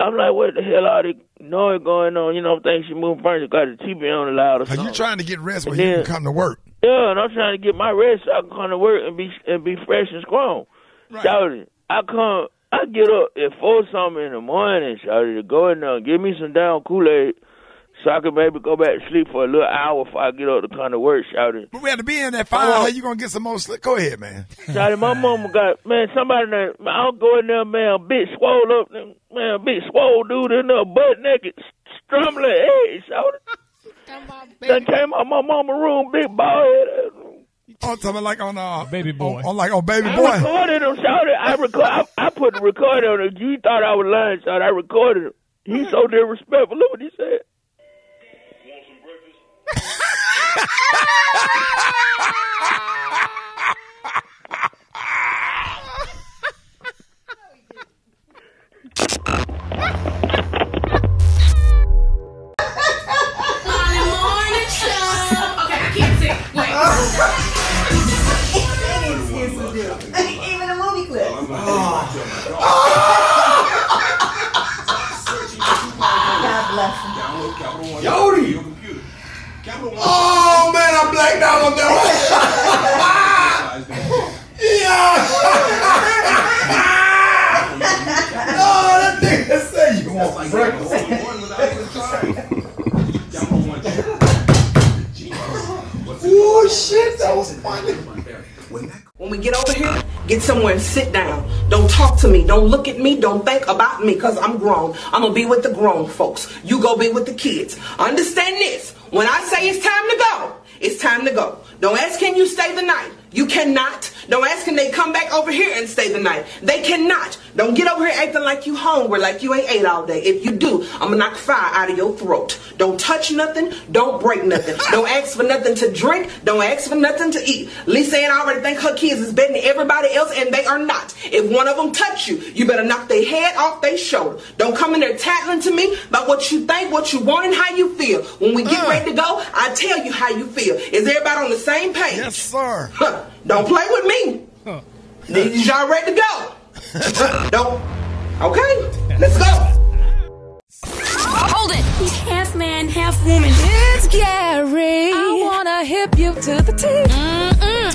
Speaker 23: I'm like, what the hell all this noise going on? I'm thinking she moving furniture, got the TV on the loud or something.
Speaker 5: Are you trying to get rest when you can come to work?
Speaker 23: Yeah, and I'm trying to get my rest so I can come to work and be fresh and strong. Right. Shawty, I get up at 4 something in the morning, Shawty, to go in there and give me some down Kool-Aid. so I can maybe go back to sleep for a little hour before I get up to come to work, shouting.
Speaker 1: But we had to be in that fire. How you gonna get some more sleep? Go ahead, man.
Speaker 23: Shouting, my mama got, man, somebody that, I'll go in there, man, big swole up, man, big swole dude in there, butt naked, strumming, hey, shouting. Then came out my mama room, big bald head.
Speaker 1: Oh, talking like on
Speaker 12: Baby Boy.
Speaker 1: On Baby
Speaker 23: I
Speaker 1: Boy.
Speaker 23: recorded him, shouted. I put the recorder on it. You thought I was lying, shouted. I recorded him. He's so disrespectful. Look what he said.
Speaker 4: Even a movie clip. God bless him.
Speaker 1: Yodi. Oh man, I blacked out on that one. Yeah. Oh, that nigga said you want breakfast. Oh shit, that was funny.
Speaker 17: When we get over here, get somewhere and sit down. Don't talk to me. Don't look at me. Don't think about me because I'm grown. I'm going to be with the grown folks. You go be with the kids. Understand this. When I say it's time to go, it's time to go. Don't ask, can you stay the night? You cannot. Don't ask, can they come back over here and stay the night? They cannot. Don't get over here acting like you hungry, like you ain't ate all day. If you do, I'm going to knock fire out of your throat. Don't touch nothing. Don't break nothing. Don't ask for nothing to drink. Don't ask for nothing to eat. Lisa Ann already think her kids is better than everybody else, and they are not. If one of them touch you, you better knock their head off their shoulder. Don't come in there tattling to me about what you think, what you want, and how you feel. When we get ready to go, I tell you how you feel. Is everybody on the same page?
Speaker 1: Yes, sir.
Speaker 17: Don't play with me. Is y'all ready to go? Don't. Okay, let's go.
Speaker 16: Hold it. He's half man, half woman. It's Gary. I wanna hip you to the teeth.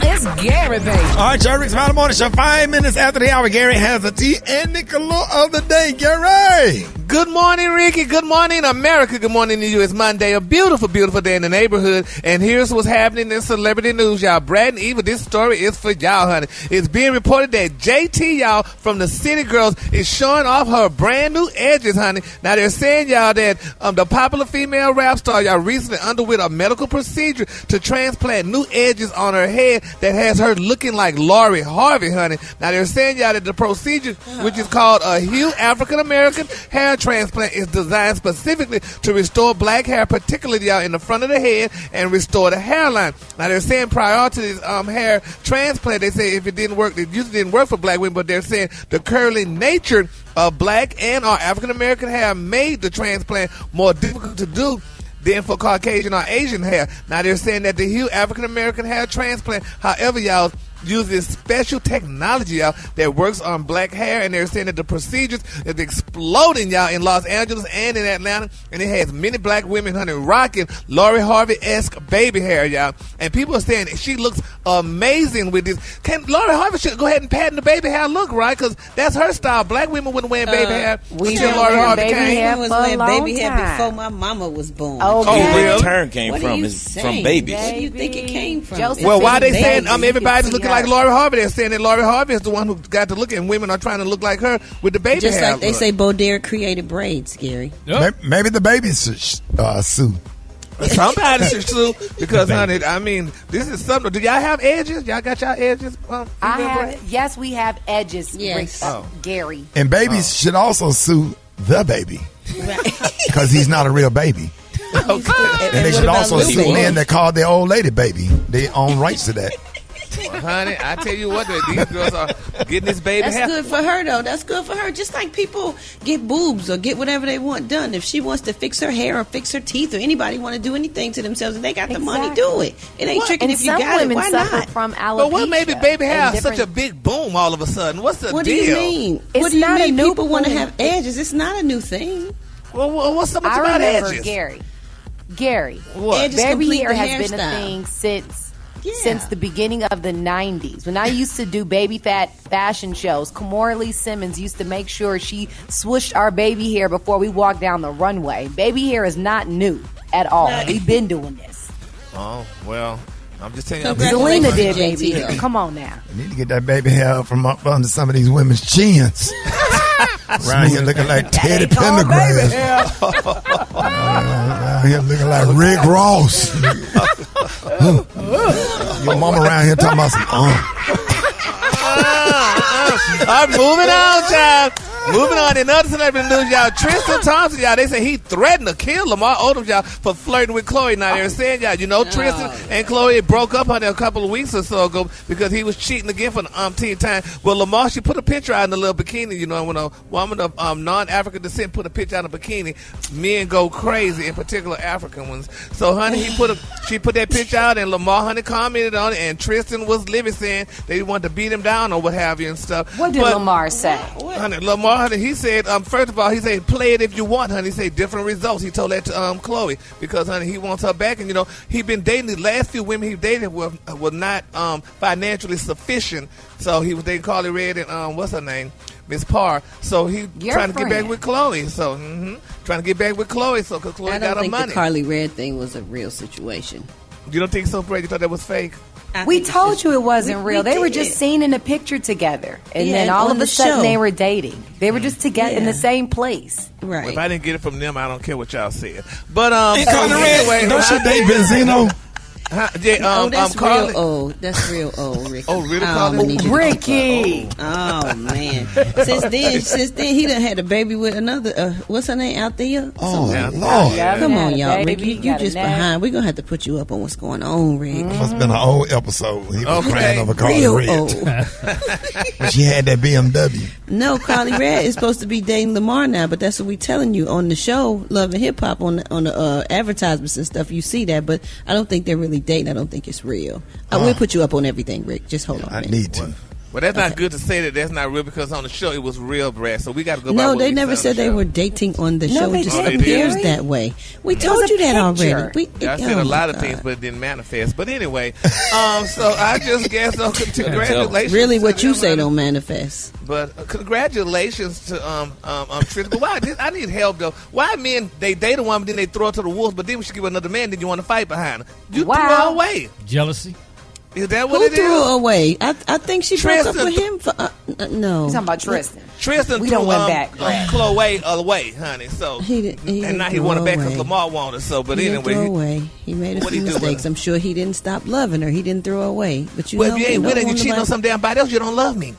Speaker 16: It's Gary, baby.
Speaker 1: All right, y'all, Rickey Smiley Morning Show. 5 minutes after the hour, Gary has a tea and Nicolo of the day. Gary.
Speaker 6: Good morning, Ricky. Good morning, America. Good morning to you. It's Monday, a beautiful, beautiful day in the neighborhood. And here's what's happening in celebrity news, y'all. Brad and Eva, this story is for y'all, honey. It's being reported that JT, y'all, from the City Girls is showing off her brand new edges, honey. Now, they're saying, y'all, that the popular female rap star, y'all, recently underwent a medical procedure to transplant new edges on her head that has her looking like Laurie Harvey, honey. Now, they're saying, y'all, that the procedure, which is called a Hue African-American hair transplant, is designed specifically to restore black hair, particularly y'all in the front of the head, and restore the hairline. Now they're saying prior to this hair transplant, they say if it didn't work, it usually didn't work for black women, but they're saying the curly nature of black and or African American hair made the transplant more difficult to do than for Caucasian or Asian hair. Now they're saying that the Hue African American hair transplant, however, y'all, uses special technology, y'all, that works on black hair, and they're saying that the procedures is exploding, y'all, in Los Angeles and in Atlanta, and it has many black women, honey, rocking Laurie Harvey-esque baby hair, y'all, and people are saying she looks amazing with this. Can Laurie Harvey should go ahead and patent the baby hair look, right? Because that's her style. Black women wouldn't wear baby hair until Laurie Harvey came.
Speaker 10: Was wearing baby hair before my mama was born.
Speaker 9: Where the term came
Speaker 10: what
Speaker 9: from is from babies.
Speaker 10: Where do you think it came from?
Speaker 6: Well, why they saying everybody's looking like Laurie Harvey? They're saying that Laurie Harvey is the one who got to look, and women are trying to look like her with the baby
Speaker 10: Just
Speaker 6: hair.
Speaker 10: like they say Baudelaire created braids, Gary.
Speaker 1: Maybe the babies should sue.
Speaker 6: Somebody should sue because, honey, I mean, this is something. Do y'all have edges? Y'all got y'all edges?
Speaker 13: Yes, we have edges.
Speaker 10: Yes.
Speaker 13: Gary.
Speaker 1: And babies should also sue the baby because he's not a real baby.
Speaker 6: Okay.
Speaker 1: And they should also sue men that call their old lady baby. They own rights to that.
Speaker 6: Well, honey, I tell you what, these girls are getting this baby
Speaker 10: That's
Speaker 6: hair.
Speaker 10: good for her, though. That's good for her. Just like people get boobs or get whatever they want done. If she wants to fix her hair or fix her teeth, or anybody want to do anything to themselves and they got the money, do it. It ain't tricking if you got it. Why not?
Speaker 13: From
Speaker 6: but what made baby hair such a big boom all of a sudden? What's the deal?
Speaker 10: What do you mean? What do you mean? People want to have edges. It's not a new thing.
Speaker 6: Well, what's so much
Speaker 13: I
Speaker 6: about
Speaker 13: remember
Speaker 6: edges?
Speaker 13: Gary.
Speaker 6: What?
Speaker 10: Edges
Speaker 13: baby hair
Speaker 10: complete the
Speaker 13: has been a
Speaker 10: hairstyle.
Speaker 13: thing since the beginning of the 90s. When I used to do baby fat fashion shows, Kamora Lee Simmons used to make sure she swooshed our baby hair before we walked down the runway. Baby hair is not new.
Speaker 2: at all. We've been doing this.
Speaker 6: Oh, well, I'm just telling you.
Speaker 2: Selena did baby hair. Come on now.
Speaker 5: I need to get that baby hair from up under some of these women's chins. Around here looking like Teddy Pendergrass. Around here looking like Rick Ross. Your mama around here talking about some
Speaker 6: I'm moving on, child. Moving on, another celebrity news, y'all. Tristan Thompson, y'all, they say he threatened to kill Lamar Odom, y'all, for flirting with Chloe. Now, they're saying, y'all, you know, Tristan and Chloe broke up on there a couple of weeks or so ago because he was cheating again for the umpteenth time. Well, Lamar, she put a picture out in a little bikini, you know, when a woman of non-African descent put a picture out in a bikini, men go crazy, in particular African ones. So, honey, she put that picture out, and Lamar, honey, commented on it, and Tristan was livid saying they wanted to beat him down or what have you and stuff.
Speaker 2: What did Lamar say?
Speaker 6: Honey, Lamar, honey, he said, first of all, he said, play it if you want, honey. He said, different results. He told that to Chloe because, honey, he wants her back. And, you know, he been dating, the last few women he dated were not financially sufficient. So he was dating Carly Red and, what's her name? Miss Parr. So he trying to get back with Chloe. So, trying to get back with Chloe so because Chloe got her money.
Speaker 10: I don't think the Carly Red thing was a real situation.
Speaker 6: You don't think so, Brad? You thought that was fake?
Speaker 2: We told you it wasn't real. They were just seen in a picture together. And then all of a sudden they were dating. They were just together in the same place.
Speaker 10: Right.
Speaker 6: Well, if I didn't get it from them, I don't care what y'all said. But,
Speaker 5: anyway. Don't she date Benzino?
Speaker 10: That's real old. That's real old, Ricky.
Speaker 6: Oh, really, Carly?
Speaker 2: Ricky.
Speaker 10: Oh, man. Since then, he done had a baby with another, what's her name, out there?
Speaker 5: Oh, Lord.
Speaker 10: Come on, y'all, Ricky. You just behind. We're going to have to put you up on what's going on, Rick.
Speaker 5: Must have been an old episode. He was crying over Carly
Speaker 10: real
Speaker 5: Red.
Speaker 10: Old.
Speaker 5: When she had that BMW.
Speaker 10: No, Carly Red is supposed to be dating Lamar now, but that's what we telling you on the show, Love and Hip Hop, on the advertisements and stuff. You see that, but I don't think they're really dating. I don't think it's real. We'll put you up on everything, Rick. Just hold on.
Speaker 5: I need to.
Speaker 6: Well, that's not good to say that that's not real because on the show it was real, Brad. So we got to go.
Speaker 10: No, they never said they were dating on the show. It just appears that way. We
Speaker 2: It
Speaker 10: told
Speaker 2: was a
Speaker 10: you that
Speaker 2: picture.
Speaker 10: already.
Speaker 6: I said a lot of things, but it didn't manifest. But anyway, so I just guess congratulations.
Speaker 10: Really, what you say don't manifest.
Speaker 6: But congratulations to Tristan. But why? I need help though. Why men they date a woman, then they throw her to the wolves, but then when she give another man, then you want to fight behind her? You threw her away.
Speaker 12: Jealousy.
Speaker 6: Is that what
Speaker 10: Who
Speaker 6: it is?
Speaker 10: threw her away? I think she broke up
Speaker 6: Tristan.
Speaker 10: with him for no.
Speaker 2: He's talking about Tristan.
Speaker 6: Tristan
Speaker 2: We
Speaker 6: threw
Speaker 2: done went back,
Speaker 6: Chloe away, honey. So and now he wanted back because Lamar wanted. So, but
Speaker 10: he
Speaker 6: anyway,
Speaker 10: didn't throw away. He made a few mistakes. I'm sure he didn't stop loving her. He didn't throw her away. But
Speaker 6: if you ain't with her, you cheating on some damn body else. You don't love me.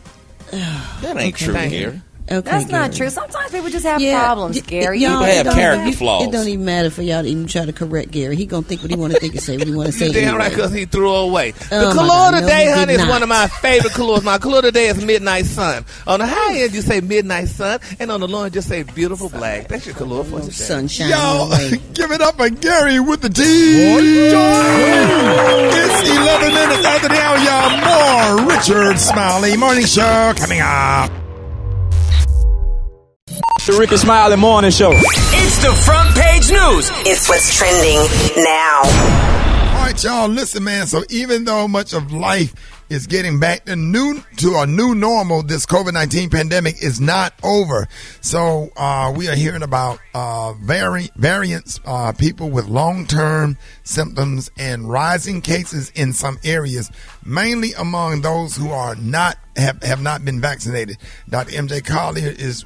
Speaker 9: That ain't true, Gary.
Speaker 10: Okay,
Speaker 2: That's not
Speaker 10: Gary.
Speaker 2: true. Sometimes people just have problems, Gary.
Speaker 9: People have character flaws.
Speaker 10: It don't even matter for y'all to even try to correct Gary. He gonna think what he want to think and say what he want to say.
Speaker 6: You damn
Speaker 10: anyway.
Speaker 6: right, because he threw her away.
Speaker 10: Oh
Speaker 6: The
Speaker 10: my
Speaker 6: color
Speaker 10: God,
Speaker 6: of the
Speaker 10: no,
Speaker 6: day,
Speaker 10: he
Speaker 6: honey,
Speaker 10: did
Speaker 6: is
Speaker 10: not.
Speaker 6: one of my favorite colors. My color of the day is Midnight Sun. On the high end, you say Midnight Sun, and on the low end, just say Beautiful Black. That's your color for today.
Speaker 10: Sunshine.
Speaker 5: Y'all, give it up for Gary with the T. It's 11 minutes after the hour, y'all. More Richard Smiley Morning Show coming up.
Speaker 3: The Rickey Smiley Morning Show.
Speaker 7: It's the front page news. It's what's trending now.
Speaker 5: All right, y'all, listen, man. So even though much of life is getting back to a new normal, this COVID-19 pandemic is not over. So we are hearing about variants, people with long-term symptoms and rising cases in some areas, mainly among those who are not have not been vaccinated. Dr. MJ Collier is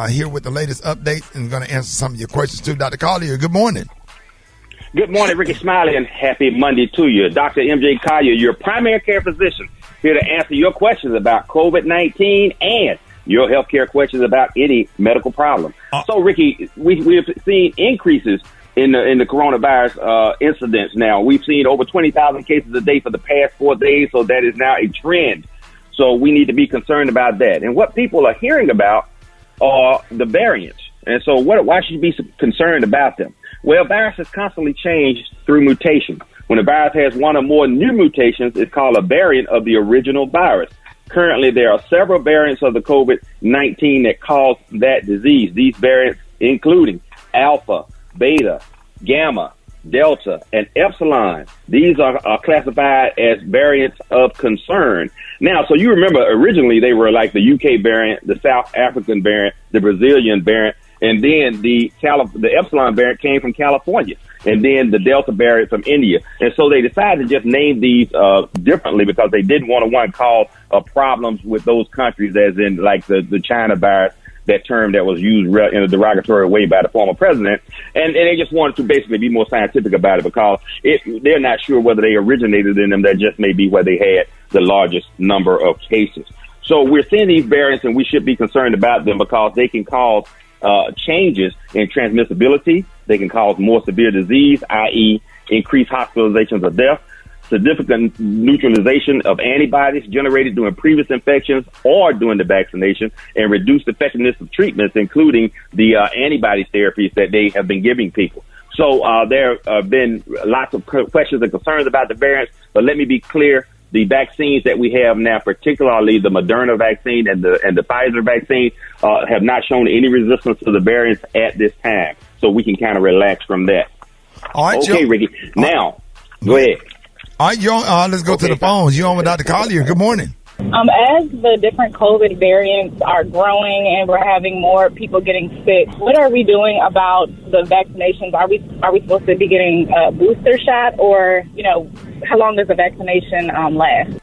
Speaker 5: here with the latest updates and going to answer some of your questions too. Dr. Collier, good morning.
Speaker 24: Good morning, Rickey Smiley, and happy Monday to you. Dr. MJ Collier, your primary care physician, here to answer your questions about COVID-19 and your healthcare questions about any medical problem. So, Ricky, we have seen increases in the coronavirus incidents now. We've seen over 20,000 cases a day for the past 4 days, so that is now a trend. So we need to be concerned about that. And what people are hearing about are the variants. And so why should you be concerned about them? Well, viruses constantly change through mutation. When a virus has one or more new mutations, it's called a variant of the original virus. Currently, there are several variants of the COVID-19 that cause that disease. These variants including Alpha, Beta, Gamma, Delta, and Epsilon. These are classified as variants of concern. Now, so you remember originally they were like the UK variant, the South African variant, the Brazilian variant, And then the Epsilon variant came from California. And then the Delta variant from India. And so they decided to just name these differently because they didn't want to cause problems with those countries, as in like the China virus, that term that was used in a derogatory way by the former president. And they just wanted to basically be more scientific about it because they're not sure whether they originated in them. That just may be where they had the largest number of cases. So we're seeing these variants, and we should be concerned about them because they can cause changes in transmissibility. They can cause more severe disease, i.e. increased hospitalizations or death, significant neutralization of antibodies generated during previous infections or during the vaccination, and reduced effectiveness of treatments, including the antibody therapies that they have been giving people. So there have been lots of questions and concerns about the variants, but let me be clear. The vaccines that we have now, particularly the Moderna vaccine and the Pfizer vaccine, have not shown any resistance to the variants at this time. So we can kind of relax from that.
Speaker 5: All right,
Speaker 24: okay,
Speaker 5: Joe.
Speaker 24: Ricky. Now, go ahead.
Speaker 5: All right, Joe, let's go to the phones. You're on with Dr. Collier. Good morning.
Speaker 21: As the different COVID variants are growing and we're having more people getting sick, what are we doing about the vaccinations? Are we supposed to be getting a booster shot, or how long does the vaccination last?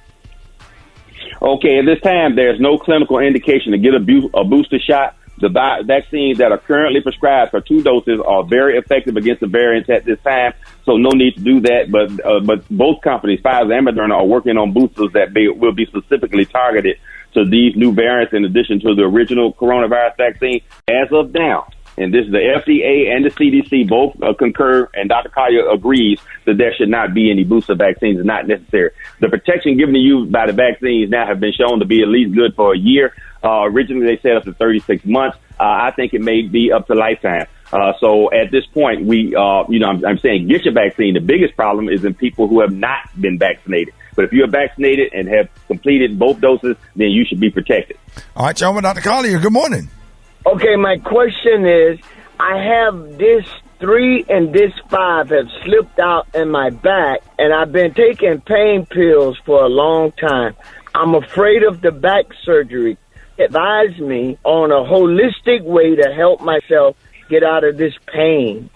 Speaker 24: Okay, at this time, there's no clinical indication to get a booster shot. The vaccines that are currently prescribed for 2 doses are very effective against the variants at this time, so no need to do that. But both companies, Pfizer and Moderna, are working on boosters that will be specifically targeted to these new variants in addition to the original coronavirus vaccine. As of now, and this is the FDA and the CDC both concur, and Dr. Collier agrees that there should not be any booster vaccines. It's not necessary. The protection given to you by the vaccines now have been shown to be at least good for a year. Originally, they said up to 36 months. I think it may be up to lifetime. So at this point, I'm saying get your vaccine. The biggest problem is in people who have not been vaccinated. But if you're vaccinated and have completed both doses, then you should be protected.
Speaker 5: All right, y'all, Dr. Collier, good morning.
Speaker 8: Okay, my question is, I have disc 3 and disc 5 have slipped out in my back, and I've been taking pain pills for a long time. I'm afraid of the back surgery. Advise me on a holistic way to help myself get out of this pain.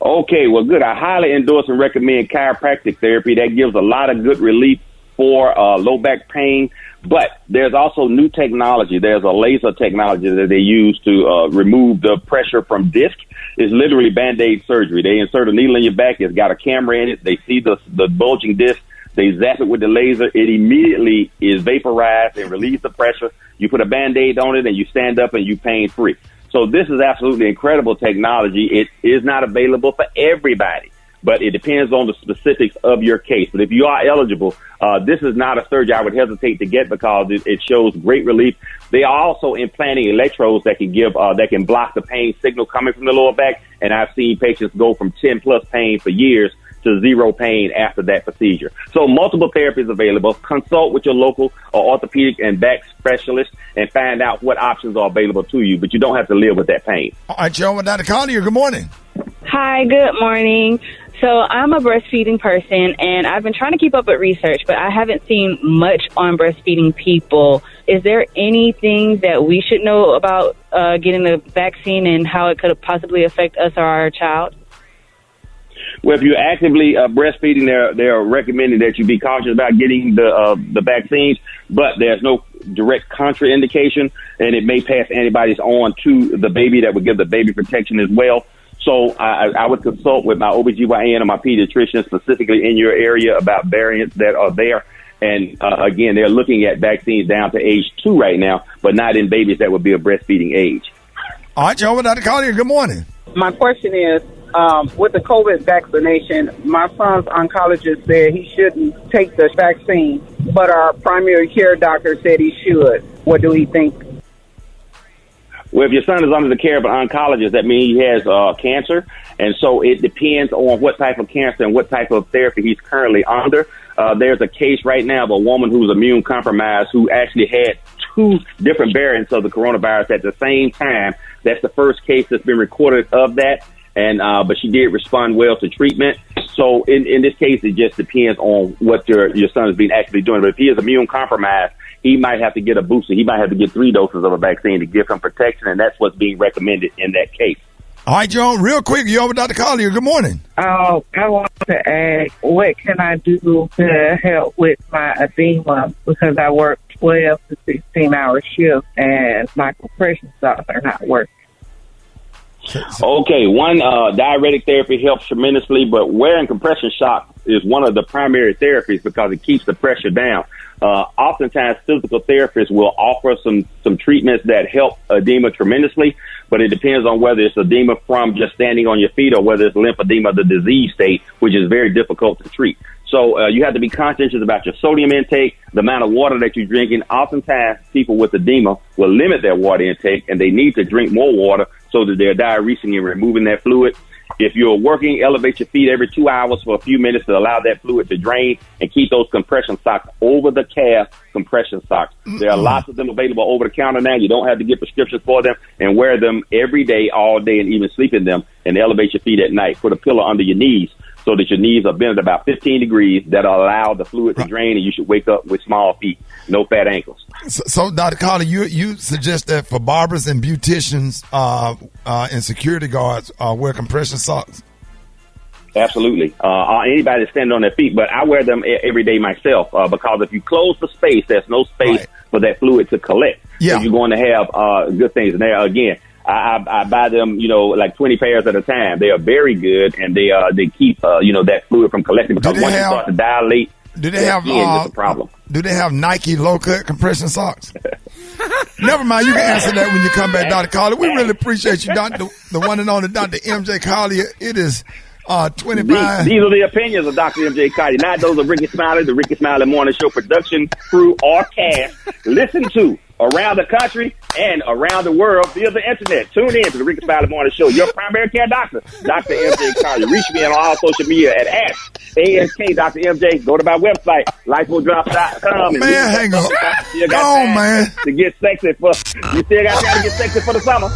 Speaker 24: Okay, well, good. I highly endorse and recommend chiropractic therapy. That gives a lot of good relief for low back pain. But there's also new technology. There's a laser technology that they use to remove the pressure from disc. It's literally Band-Aid surgery. They insert a needle in your back. It's got a camera in it. They see the bulging disc. They zap it with the laser. It immediately is vaporized and release the pressure. You put a Band-Aid on it and you stand up and you pain-free. So this is absolutely incredible technology. It is not available for everybody, but it depends on the specifics of your case. But if you are eligible, this is not a surgery I would hesitate to get because it shows great relief. They are also implanting electrodes that can block the pain signal coming from the lower back. And I've seen patients go from 10+ pain for years to 0 pain after that procedure. So multiple therapies available. Consult with your local orthopedic and back specialist and find out what options are available to you, but you don't have to live with that pain.
Speaker 5: All right, Joe, with Dr. Collier, good morning.
Speaker 11: Hi, good morning. So I'm a breastfeeding person, and I've been trying to keep up with research, but I haven't seen much on breastfeeding people. Is there anything that we should know about getting the vaccine and how it could possibly affect us or our child?
Speaker 24: Well, if you're actively breastfeeding, they're recommending that you be cautious about getting the vaccines, but there's no direct contraindication, and it may pass antibodies on to the baby that would give the baby protection as well. So I would consult with my OBGYN or my pediatrician specifically in your area about variants that are there. And again, they're looking at vaccines down to age 2 right now, but not in babies that would be a breastfeeding age.
Speaker 5: All right, Joe, with Dr. Collier, good morning.
Speaker 14: My question is, with the COVID vaccination, my son's oncologist said he shouldn't take the vaccine, but our primary care doctor said he should. What do he think?
Speaker 24: Well, if your son is under the care of an oncologist, that means he has cancer. And so it depends on what type of cancer and what type of therapy he's currently under. There's a case right now of a woman who's immune compromised who actually had 2 different variants of the coronavirus at the same time. That's the first case that's been recorded of that. And but she did respond well to treatment. So in this case, it just depends on what your son is being actually doing. But if he is immune compromised, he might have to get a booster. He might have to get 3 doses of a vaccine to give him protection, and that's what's being recommended in that case.
Speaker 5: All right, John, real quick, you over Dr. Collier. Good morning.
Speaker 15: I want to ask, what can I do to help with my edema? Because I work 12 to 16-hour shifts, and my compression socks are not working.
Speaker 24: Okay, one, diuretic therapy helps tremendously, but wearing compression socks is one of the primary therapies because it keeps the pressure down. Oftentimes, physical therapists will offer some treatments that help edema tremendously, but it depends on whether it's edema from just standing on your feet or whether it's lymphedema, the disease state, which is very difficult to treat. So you have to be conscientious about your sodium intake, the amount of water that you're drinking. Oftentimes, people with edema will limit their water intake, and they need to drink more water so that they're diuresing and removing that fluid. If you're working, elevate your feet every 2 hours for a few minutes to allow that fluid to drain, and keep those compression socks over the calf compression socks. There are lots of them available over the counter now. You don't have to get prescriptions for them, and wear them every day, all day, and even sleep in them, and elevate your feet at night. Put a pillow under your knees so that your knees are bent at about 15 degrees. That allow the fluid to drain, and you should wake up with small feet, no fat ankles.
Speaker 5: So Dr. Collier, you suggest that for barbers and beauticians and security guards wear compression socks?
Speaker 24: Absolutely. Anybody that's standing on their feet, but I wear them every day myself because if you close the space, there's no space for that fluid to collect.
Speaker 5: Yeah.
Speaker 24: So you're going to have good things. And there again, I buy them, like 20 pairs at a time. They are very good, and they keep that fluid from collecting, because once you start to dilate, it's a problem.
Speaker 5: Do they have Nike low cut compression socks? Never mind, you can answer that when you come back, Dr. Collier. We really appreciate you, Dr. the one and only Dr. MJ Collier. It is 25.
Speaker 24: These are the opinions of Dr. MJ Collier, not those of Rickey Smiley, the Rickey Smiley Morning Show production crew or cast. Listen to around the country and around the world via the internet. Tune in to the Rickey Smiley Morning Show. Your primary care doctor, Dr. MJ Collier. Reach me on all social media at ASK Dr. MJ. Go to my website, lifewoldrop.com.
Speaker 5: Man, hang on. Go on, man.
Speaker 24: To get sexy you still got time to get sexy for the summer.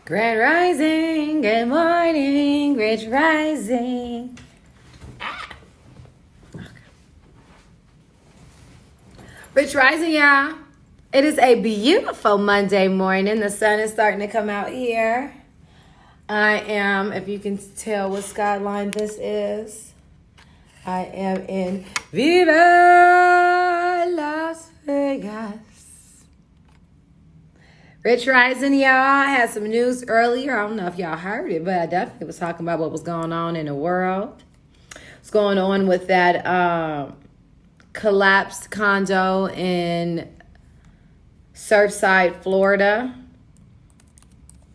Speaker 13: Grand Rising, good morning, Rich Rising. Rich Rising, y'all. It is a beautiful Monday morning. The sun is starting to come out here. I am, if you can tell what skyline this is, I am in Viva Las Vegas. Rich Rising, y'all. I had some news earlier. I don't know if y'all heard it, but I definitely was talking about what was going on in the world. What's going on with that collapsed condo in Surfside, Florida.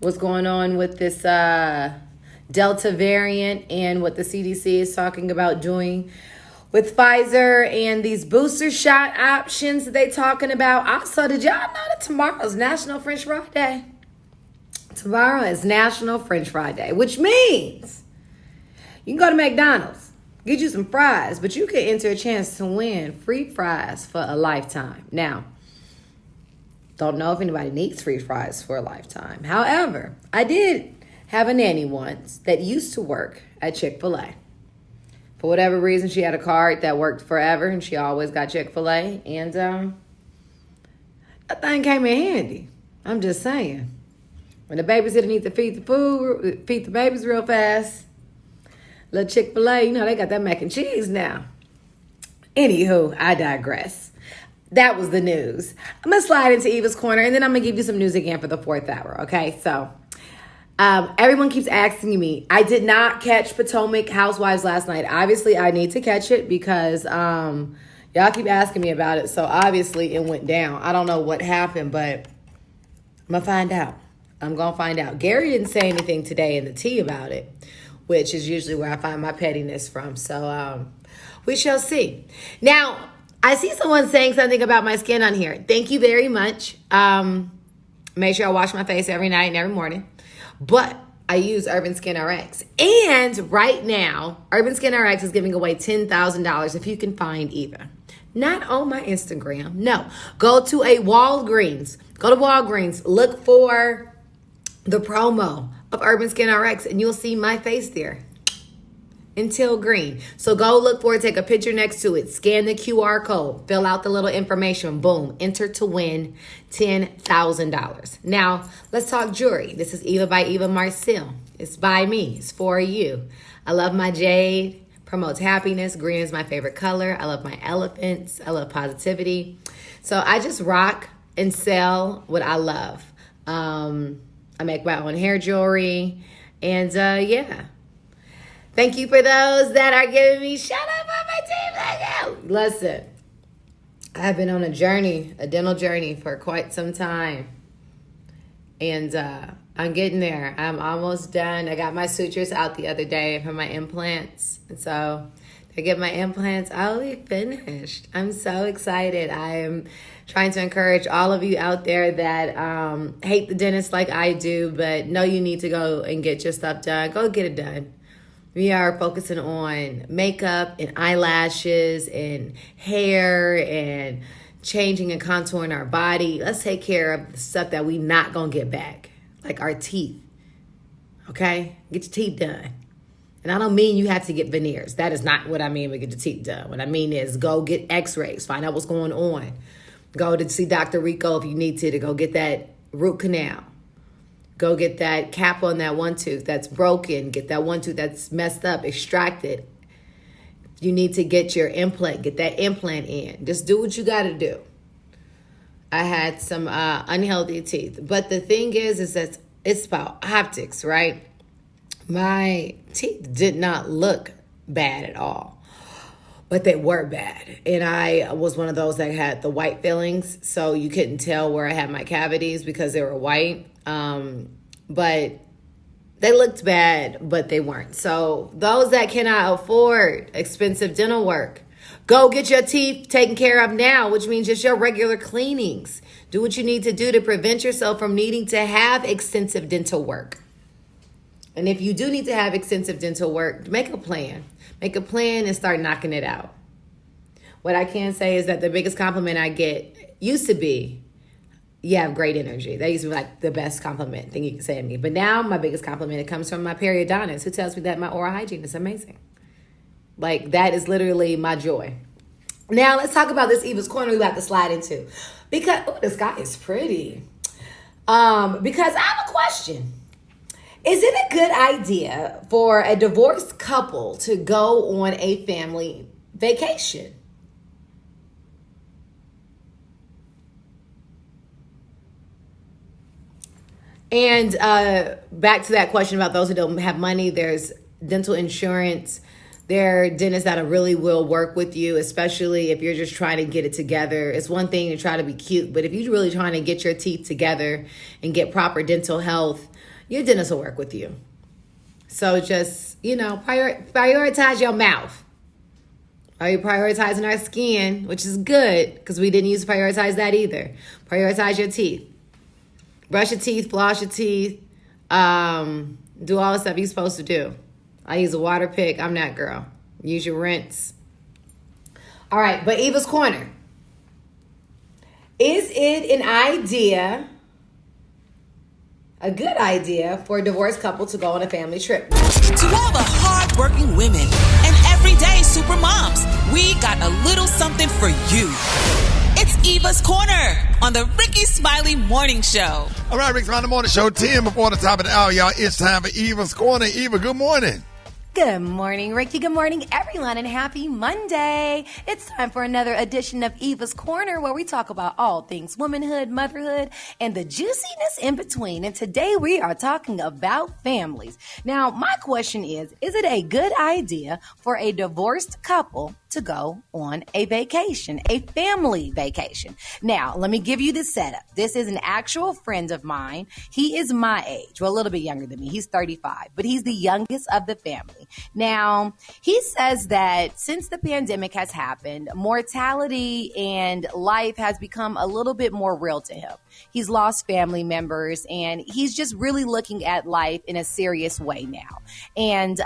Speaker 13: What's going on with this Delta variant and what the CDC is talking about doing with Pfizer and these booster shot options that they talking about. Also, did y'all know that tomorrow's National French Fry Day? Tomorrow is National French Fry Day, which means you can go to McDonald's, get you some fries, but you can enter a chance to win free fries for a lifetime. Now, don't know if anybody needs free fries for a lifetime. However, I did have a nanny once that used to work at Chick-fil-A. For whatever reason, she had a card that worked forever, and she always got Chick-fil-A. And that thing came in handy. I'm just saying. When the babysitter needs to feed the babies real fast, little Chick-fil-A, they got that mac and cheese now. Anywho, I digress. That was the news. I'm going to slide into Eva's Corner, and then I'm going to give you some news again for the 4th hour, okay? So, everyone keeps asking me. I did not catch Potomac Housewives last night. Obviously, I need to catch it because y'all keep asking me about it. So, obviously, it went down. I don't know what happened, but I'm going to find out. I'm going to find out. Gary didn't say anything today in the tea about it, which is usually where I find my pettiness from. So, we shall see. Now, I see someone saying something about my skin on here. Thank you very much. Make sure I wash my face every night and every morning. But I use Urban Skin RX. And right now, Urban Skin RX is giving away $10,000 if you can find Eva. Not on my Instagram. No. Go to a Walgreens. Go to Walgreens. Look for the promo of Urban Skin RX and you'll see my face there. in teal green. So go look for it, take a picture next to it, scan the QR code, fill out the little information, boom, enter to win $10,000. Now, let's talk jewelry. This is Eva by Eva Marcille. It's by me. It's for you. I love my jade. Promotes happiness. Green is my favorite color. I love my elephants. I love positivity. So I just rock and sell what I love. I make my own hair jewelry. And yeah. Thank you for those that are giving me shout out on my team. Thank you. Listen, I have been on a journey, a dental journey for quite some time. And I'm getting there. I'm almost done. I got my sutures out the other day for my implants. And so to get my implants, I'll be finished. I'm so excited. I am trying to encourage all of you out there that hate the dentist like I do, but know you need to go and get your stuff done. Go get it done. We are focusing on makeup and eyelashes and hair and changing and contouring our body. Let's take care of the stuff that we not going to get back, like our teeth. Okay? Get your teeth done. And I don't mean you have to get veneers. That is not what I mean by get your teeth done. What I mean is go get x-rays, find out what's going on. Go to see Dr. Rico if you need to go get that root canal. Go get that cap on that one tooth that's broken. Get that one tooth that's messed up, extracted. You need to get your implant. Get that implant in. Just do what you got to do. I had some unhealthy teeth. But the thing is that it's about optics, right? My teeth did not look bad at all. But they were bad. And I was one of those that had the white fillings. So you couldn't tell where I had my cavities because they were white. But they looked bad, but they weren't. So those that cannot afford expensive dental work, go get your teeth taken care of now, which means just your regular cleanings. Do what you need to do to prevent yourself from needing to have extensive dental work. And if you do need to have extensive dental work, make a plan. Make a plan and start knocking it out. What I can say is that the biggest compliment I get used to be, you have great energy. That used to be like the best compliment thing you can say to me. But now my biggest compliment, it comes from my periodontist who tells me that my oral hygiene is amazing. Like that is literally my joy. Now let's talk about this Eva's Corner we about to slide into. Because, oh, the sky is pretty. Because I have a question. Is it a good idea for a divorced couple to go on a family vacation? And back to that question about those who don't have money, there's dental insurance. There are dentists that really will work with you, especially if you're just trying to get it together. It's one thing to try to be cute, but if you're really trying to get your teeth together and get proper dental health, your dentist will work with you. So just, prioritize your mouth. Are you prioritizing our skin, which is good because we didn't used to prioritize that either. Prioritize your teeth. Brush your teeth, floss your teeth, do all the stuff you're supposed to do. I use a water pick. I'm that girl. Use your rinse. All right, but Eva's Corner. Is it a good idea for a divorced couple to go on a family trip?
Speaker 18: To all the hard-working women and everyday super moms, we got a little something for you. It's Eva's Corner on the Rickey Smiley Morning Show.
Speaker 1: All right, Rickey Smiley Morning Show, 10 before the top of the hour, y'all. It's time for Eva's Corner. Eva, good morning.
Speaker 2: Good morning, Ricky. Good morning, everyone, and happy Monday. It's time for another edition of Eva's Corner, where we talk about all things womanhood, motherhood, and the juiciness in between. And today we are talking about families. Now, my question is it a good idea for a divorced couple to go on a vacation, a family vacation? Now, let me give you the setup. This is an actual friend of mine. He is my age, well, a little bit younger than me. He's 35, but he's the youngest of the family. Now, he says that since the pandemic has happened, mortality and life has become a little bit more real to him. He's lost family members, and he's just really looking at life in a serious way now. And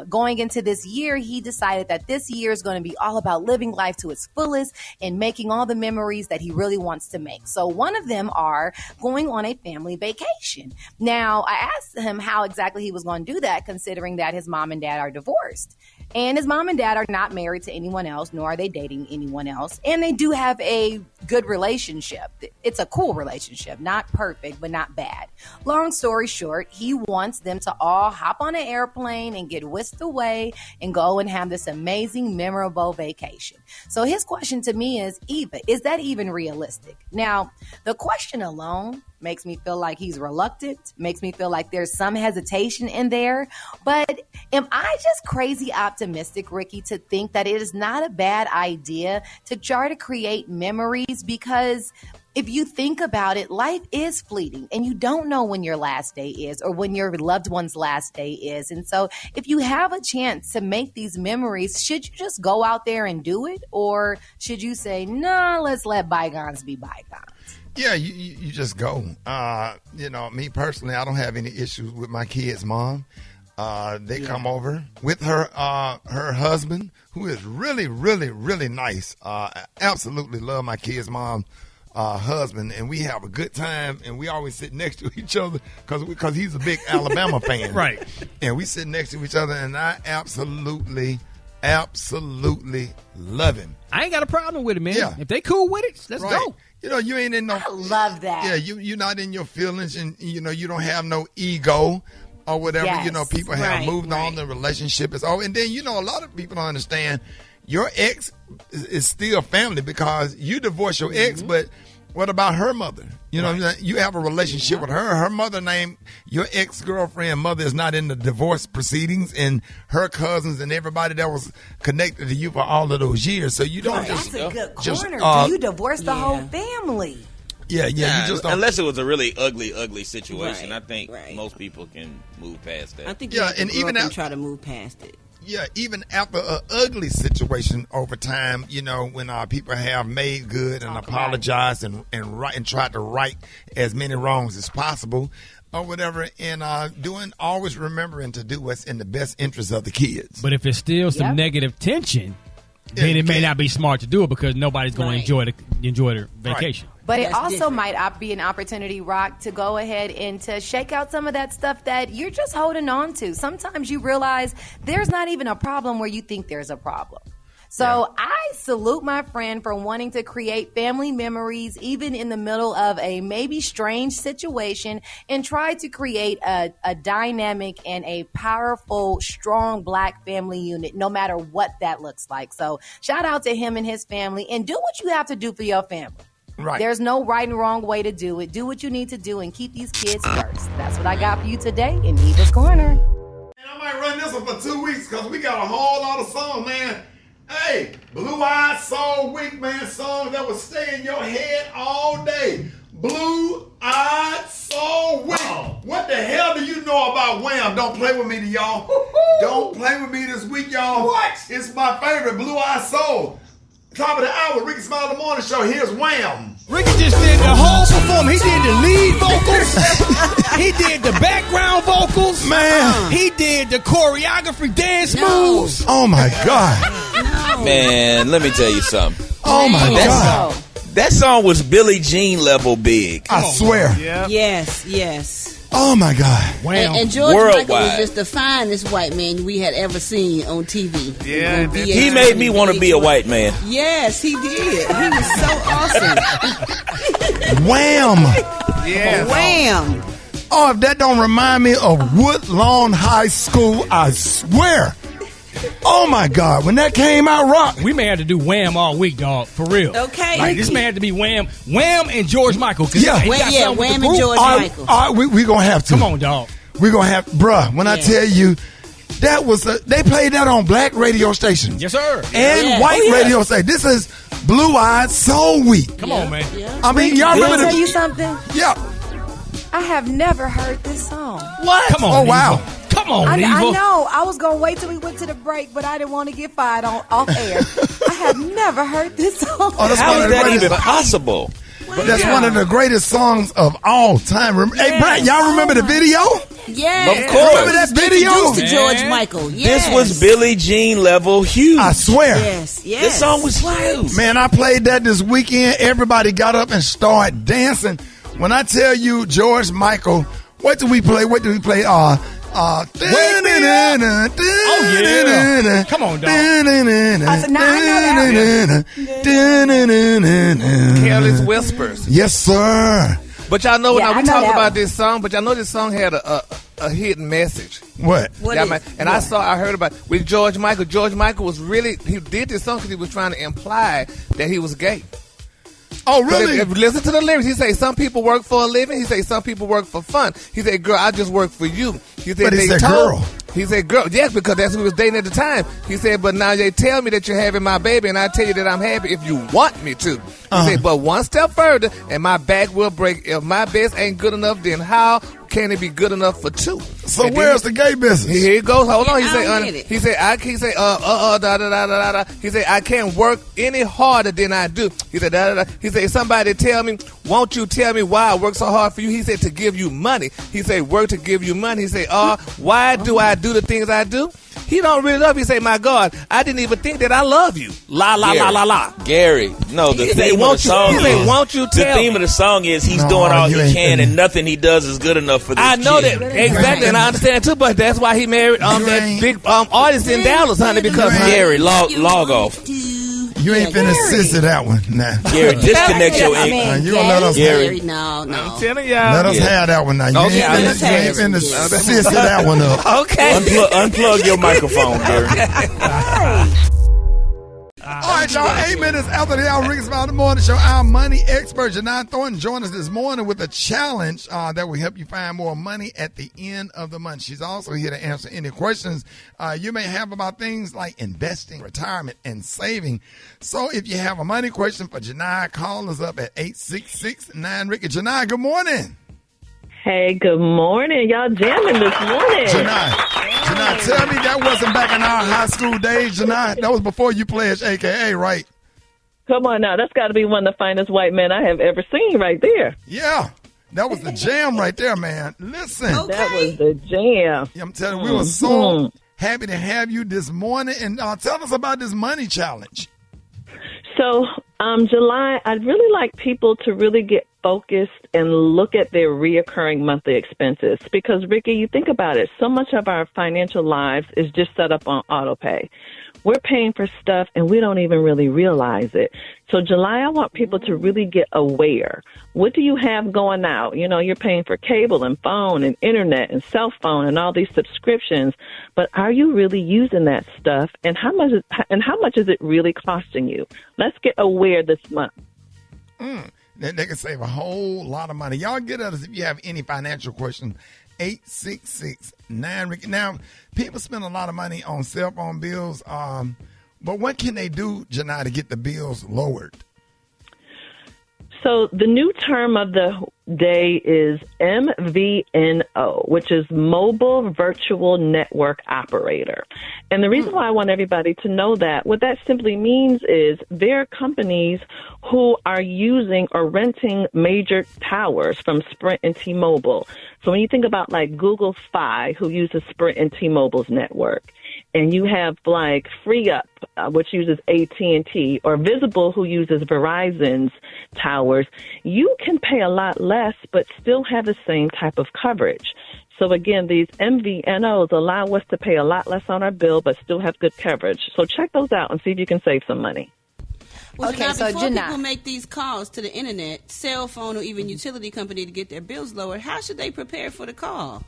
Speaker 2: going into this year, he decided that this year is going to be all about living life to its fullest and making all the memories that he really wants to make. So one of them are going on a family vacation. Now, I asked him how exactly he was going to do that, considering that his mom and dad are divorced. And his mom and dad are not married to anyone else, nor are they dating anyone else. And they do have a good relationship. It's a cool relationship. Not perfect, but not bad. Long story short, he wants them to all hop on an airplane and get whisked away and go and have this amazing, memorable vacation. So his question to me is, Eva, is that even realistic? Now, the question alone makes me feel like he's reluctant, makes me feel like there's some hesitation in there. But am I just crazy optimistic, Ricky, to think that it is not a bad idea to try to create memories? Because if you think about it, life is fleeting and you don't know when your last day is or when your loved one's last day is. And so if you have a chance to make these memories, should you just go out there and do it? Or should you say, no, let's let bygones be bygones?
Speaker 5: Yeah, you just go. Me personally, I don't have any issues with my kid's mom. They come over with her husband, who is really, really, really nice. Absolutely love my kid's mom husband, and we have a good time, and we always sit next to each other because he's a big Alabama fan.
Speaker 12: Right.
Speaker 5: And we sit next to each other, and I absolutely love him.
Speaker 12: I ain't got a problem with it, man.
Speaker 5: Yeah.
Speaker 12: If they cool with it, let's go.
Speaker 5: You ain't in no.
Speaker 2: I love that.
Speaker 5: Yeah, you're not in your feelings, and you don't have no ego or whatever.
Speaker 2: Yes,
Speaker 5: People have moved on. The relationship is over, and then a lot of people don't understand. Your ex is still family because you divorced your ex, but what about her mother? What I'm saying? You have a relationship with her. Her mother name, your ex-girlfriend mother is not in the divorce proceedings, and her cousins and everybody that was connected to you for all of those years. So you don't
Speaker 2: That's a good
Speaker 5: just,
Speaker 2: corner. Do you divorce the whole family?
Speaker 5: Yeah, you just don't.
Speaker 9: Unless it was a really ugly situation. I think most people can move past that.
Speaker 10: I think you have to grow up and try to move past it.
Speaker 5: Yeah, even after an ugly situation over time, when people have made good and apologized and tried to right as many wrongs as possible or whatever, and always remembering to do what's in the best interest of the kids.
Speaker 12: But if it's still some negative tension, then it may not be smart to do it because nobody's going to enjoy their vacation.
Speaker 2: But it also might be an opportunity, Rock, to go ahead and to shake out some of that stuff that you're just holding on to. Sometimes you realize there's not even a problem where you think there's a problem. So I salute my friend for wanting to create family memories, even in the middle of a maybe strange situation, and try to create a dynamic and a powerful, strong Black family unit, no matter what that looks like. So shout out to him and his family, and do what you have to do for your family.
Speaker 5: Right.
Speaker 2: There's no right and wrong way to do it. Do what you need to do and keep these kids first. That's what I got for you today in Eva's Corner.
Speaker 1: And I might run this one for 2 weeks because we got a whole lot of songs, man. Hey, Blue Eyed Soul Week, man. Songs that will stay in your head all day. Blue Eyed Soul Week. What the hell do you know about Wham? Don't play with me, y'all. Don't play with me this week, y'all. What? It's my favorite, Blue Eyed Soul. Top of the hour, Rickey Smiley Morning Show. Here's Wham.
Speaker 12: Ricky just did the whole performance. He did the lead vocals. He did the background vocals.
Speaker 5: Man.
Speaker 12: He did the choreography dance moves.
Speaker 5: Oh, my God.
Speaker 9: Man, let me tell you something.
Speaker 5: Oh, my God.
Speaker 9: That song was Billie Jean level big.
Speaker 5: I swear.
Speaker 10: Yeah. Yes.
Speaker 5: Oh, my God.
Speaker 10: And George Michael was just the finest white man we had ever seen on TV.
Speaker 9: Yeah. He made me want to be a white man.
Speaker 10: Yes, he did. He was so awesome.
Speaker 5: Wham.
Speaker 10: Yeah. Wham.
Speaker 5: Oh, if that don't remind me of Woodlawn High School, I swear. Oh, my God. When that came out, Rock.
Speaker 12: We may have to do Wham all week, dog. For real.
Speaker 10: Okay.
Speaker 12: Like, this may have to be Wham and George Michael.
Speaker 5: Yeah.
Speaker 10: Wham and George Michael.
Speaker 5: We're going to have to.
Speaker 12: Come on, dog.
Speaker 5: We're going to have, bruh, when I tell you, that was, they played that on Black radio stations.
Speaker 12: Yes, sir.
Speaker 5: And white radio stations. This is Blue Eyed Soul Week.
Speaker 12: Come on, man.
Speaker 5: I mean, y'all remember
Speaker 2: Can I tell you something?
Speaker 5: Yeah.
Speaker 2: I have never heard this song.
Speaker 5: What?
Speaker 12: Come on,
Speaker 5: oh, wow.
Speaker 12: Eva. Come on,
Speaker 2: I
Speaker 12: Eva.
Speaker 2: know. I was going to wait till we went to the break, but I didn't want to get fired off air. I have never heard this song.
Speaker 5: Oh, that's
Speaker 9: How
Speaker 5: one
Speaker 9: is
Speaker 5: of the
Speaker 9: that
Speaker 5: greatest,
Speaker 9: even possible?
Speaker 5: That's one of the greatest songs of all time. Hey, Brat, y'all remember the video?
Speaker 10: Yes.
Speaker 9: Of course.
Speaker 5: Remember that video?
Speaker 10: Introduced to George Michael. Yes.
Speaker 9: This was Billie Jean level huge.
Speaker 5: I swear.
Speaker 10: Yes.
Speaker 9: This song was huge.
Speaker 5: Man, I played that this weekend. Everybody got up and started dancing. When I tell you George Michael, what do we play?
Speaker 12: Oh, yeah. Come on, dog.
Speaker 2: I said, I know that.
Speaker 6: Careless Whispers.
Speaker 5: Yes, sir.
Speaker 6: But y'all know,
Speaker 2: Yeah,
Speaker 6: now we
Speaker 2: I know
Speaker 6: talk
Speaker 2: that
Speaker 6: about
Speaker 2: one.
Speaker 6: this song, but y'all know this song had a hidden message.
Speaker 5: What?
Speaker 6: I heard about with George Michael. George Michael was really, he did this song because he was trying to imply that he was gay.
Speaker 5: Oh, really?
Speaker 6: If listen to the lyrics. He say some people work for a living. He say some people work for fun. He said, "Girl, I just work for you." He said,
Speaker 5: But he said, "Girl."
Speaker 6: He said, "Girl," yes, because that's who he was dating at the time. He said, "But now they tell me that you're having my baby, and I tell you that I'm happy if you want me to." He said, "But one step further, and my back will break. If my best ain't good enough, then how can it be good enough for two?"
Speaker 5: So where's the gay business?
Speaker 6: Here it goes. Hold on. He
Speaker 10: I don't
Speaker 6: said,
Speaker 10: get it.
Speaker 6: he said, He said, I can't work any harder than I do. He said, He said, somebody tell me, won't you tell me why I work so hard for you? He said, to give you money. He said, work to give you money. He said, why do I do the things I do? He don't really love you. He say, my God, I didn't even think that I love you. La, la, la, la, la.
Speaker 9: Gary, no, the
Speaker 6: He say,
Speaker 9: theme of the song is,
Speaker 6: won't you
Speaker 9: the
Speaker 6: tell
Speaker 9: theme
Speaker 6: me?
Speaker 9: of the song is he's doing all he can and nothing he does is good enough for this
Speaker 6: I know
Speaker 9: kid.
Speaker 6: that exactly, and I understand too. But that's why he married that big artist in Dallas, honey. Because
Speaker 9: Gary, log off.
Speaker 5: You ain't finna sissy that one. Nah.
Speaker 9: Gary, disconnect your
Speaker 5: you gonna let us
Speaker 10: Gary, no.
Speaker 6: I'm telling y'all.
Speaker 5: Let us have that one now. You
Speaker 6: Okay,
Speaker 5: ain't finna sissy that one up.
Speaker 6: Okay.
Speaker 9: Unplug your microphone, Gary.
Speaker 5: All right, y'all. 8 minutes after the hour, Rickey Smiley the Morning Show. Our money expert, Jini Thornton, joined us this morning with a challenge that will help you find more money at the end of the month. She's also here to answer any questions you may have about things like investing, retirement, and saving. So if you have a money question for Jini, call us up at 866-9-RICKY. Jini, good morning.
Speaker 21: Hey, good morning. Y'all jamming this morning.
Speaker 5: Jini, tell me that wasn't back in our high school days, Jini. That was before you pledged AKA, right?
Speaker 21: Come on now. That's got to be one of the finest white men I have ever seen right there.
Speaker 5: Yeah. That was the jam right there, man. Listen.
Speaker 21: That was the jam.
Speaker 5: Yeah, I'm telling you, we were so happy to have you this morning. And tell us about this money challenge.
Speaker 21: So, July, I'd really like people to really get focused and look at their reoccurring monthly expenses. Because, Ricky, you think about it, so much of our financial lives is just set up on auto pay. We're paying for stuff and we don't even really realize it. So, July, I want people to really get aware. What do you have going out? You know, you're paying for cable and phone and internet and cell phone and all these subscriptions. But are you really using that stuff? And how much is it really costing you? Let's get aware this month.
Speaker 5: They can save a whole lot of money. Y'all get at us if you have any financial questions. 866-9-RICKY. Now, people spend a lot of money on cell phone bills, but what can they do, Jini, to get the bills lowered?
Speaker 21: So the new term of the day is MVNO, which is Mobile Virtual Network Operator. And the reason why I want everybody to know that, what that simply means is there are companies who are using or renting major towers from Sprint and T-Mobile. So when you think about like Google Fi, who uses Sprint and T-Mobile's network, and you have like FreeUp, which uses AT&T, or Visible, who uses Verizon's towers, you can pay a lot less but still have the same type of coverage. So again, these MVNOs allow us to pay a lot less on our bill but still have good coverage. So check those out and see if you can save some money.
Speaker 10: Well,
Speaker 2: Okay,
Speaker 10: Jini,
Speaker 2: so
Speaker 10: before
Speaker 2: Jini.
Speaker 10: people make these calls to the internet, cell phone, or even utility company to get their bills lowered, how should they prepare for the call?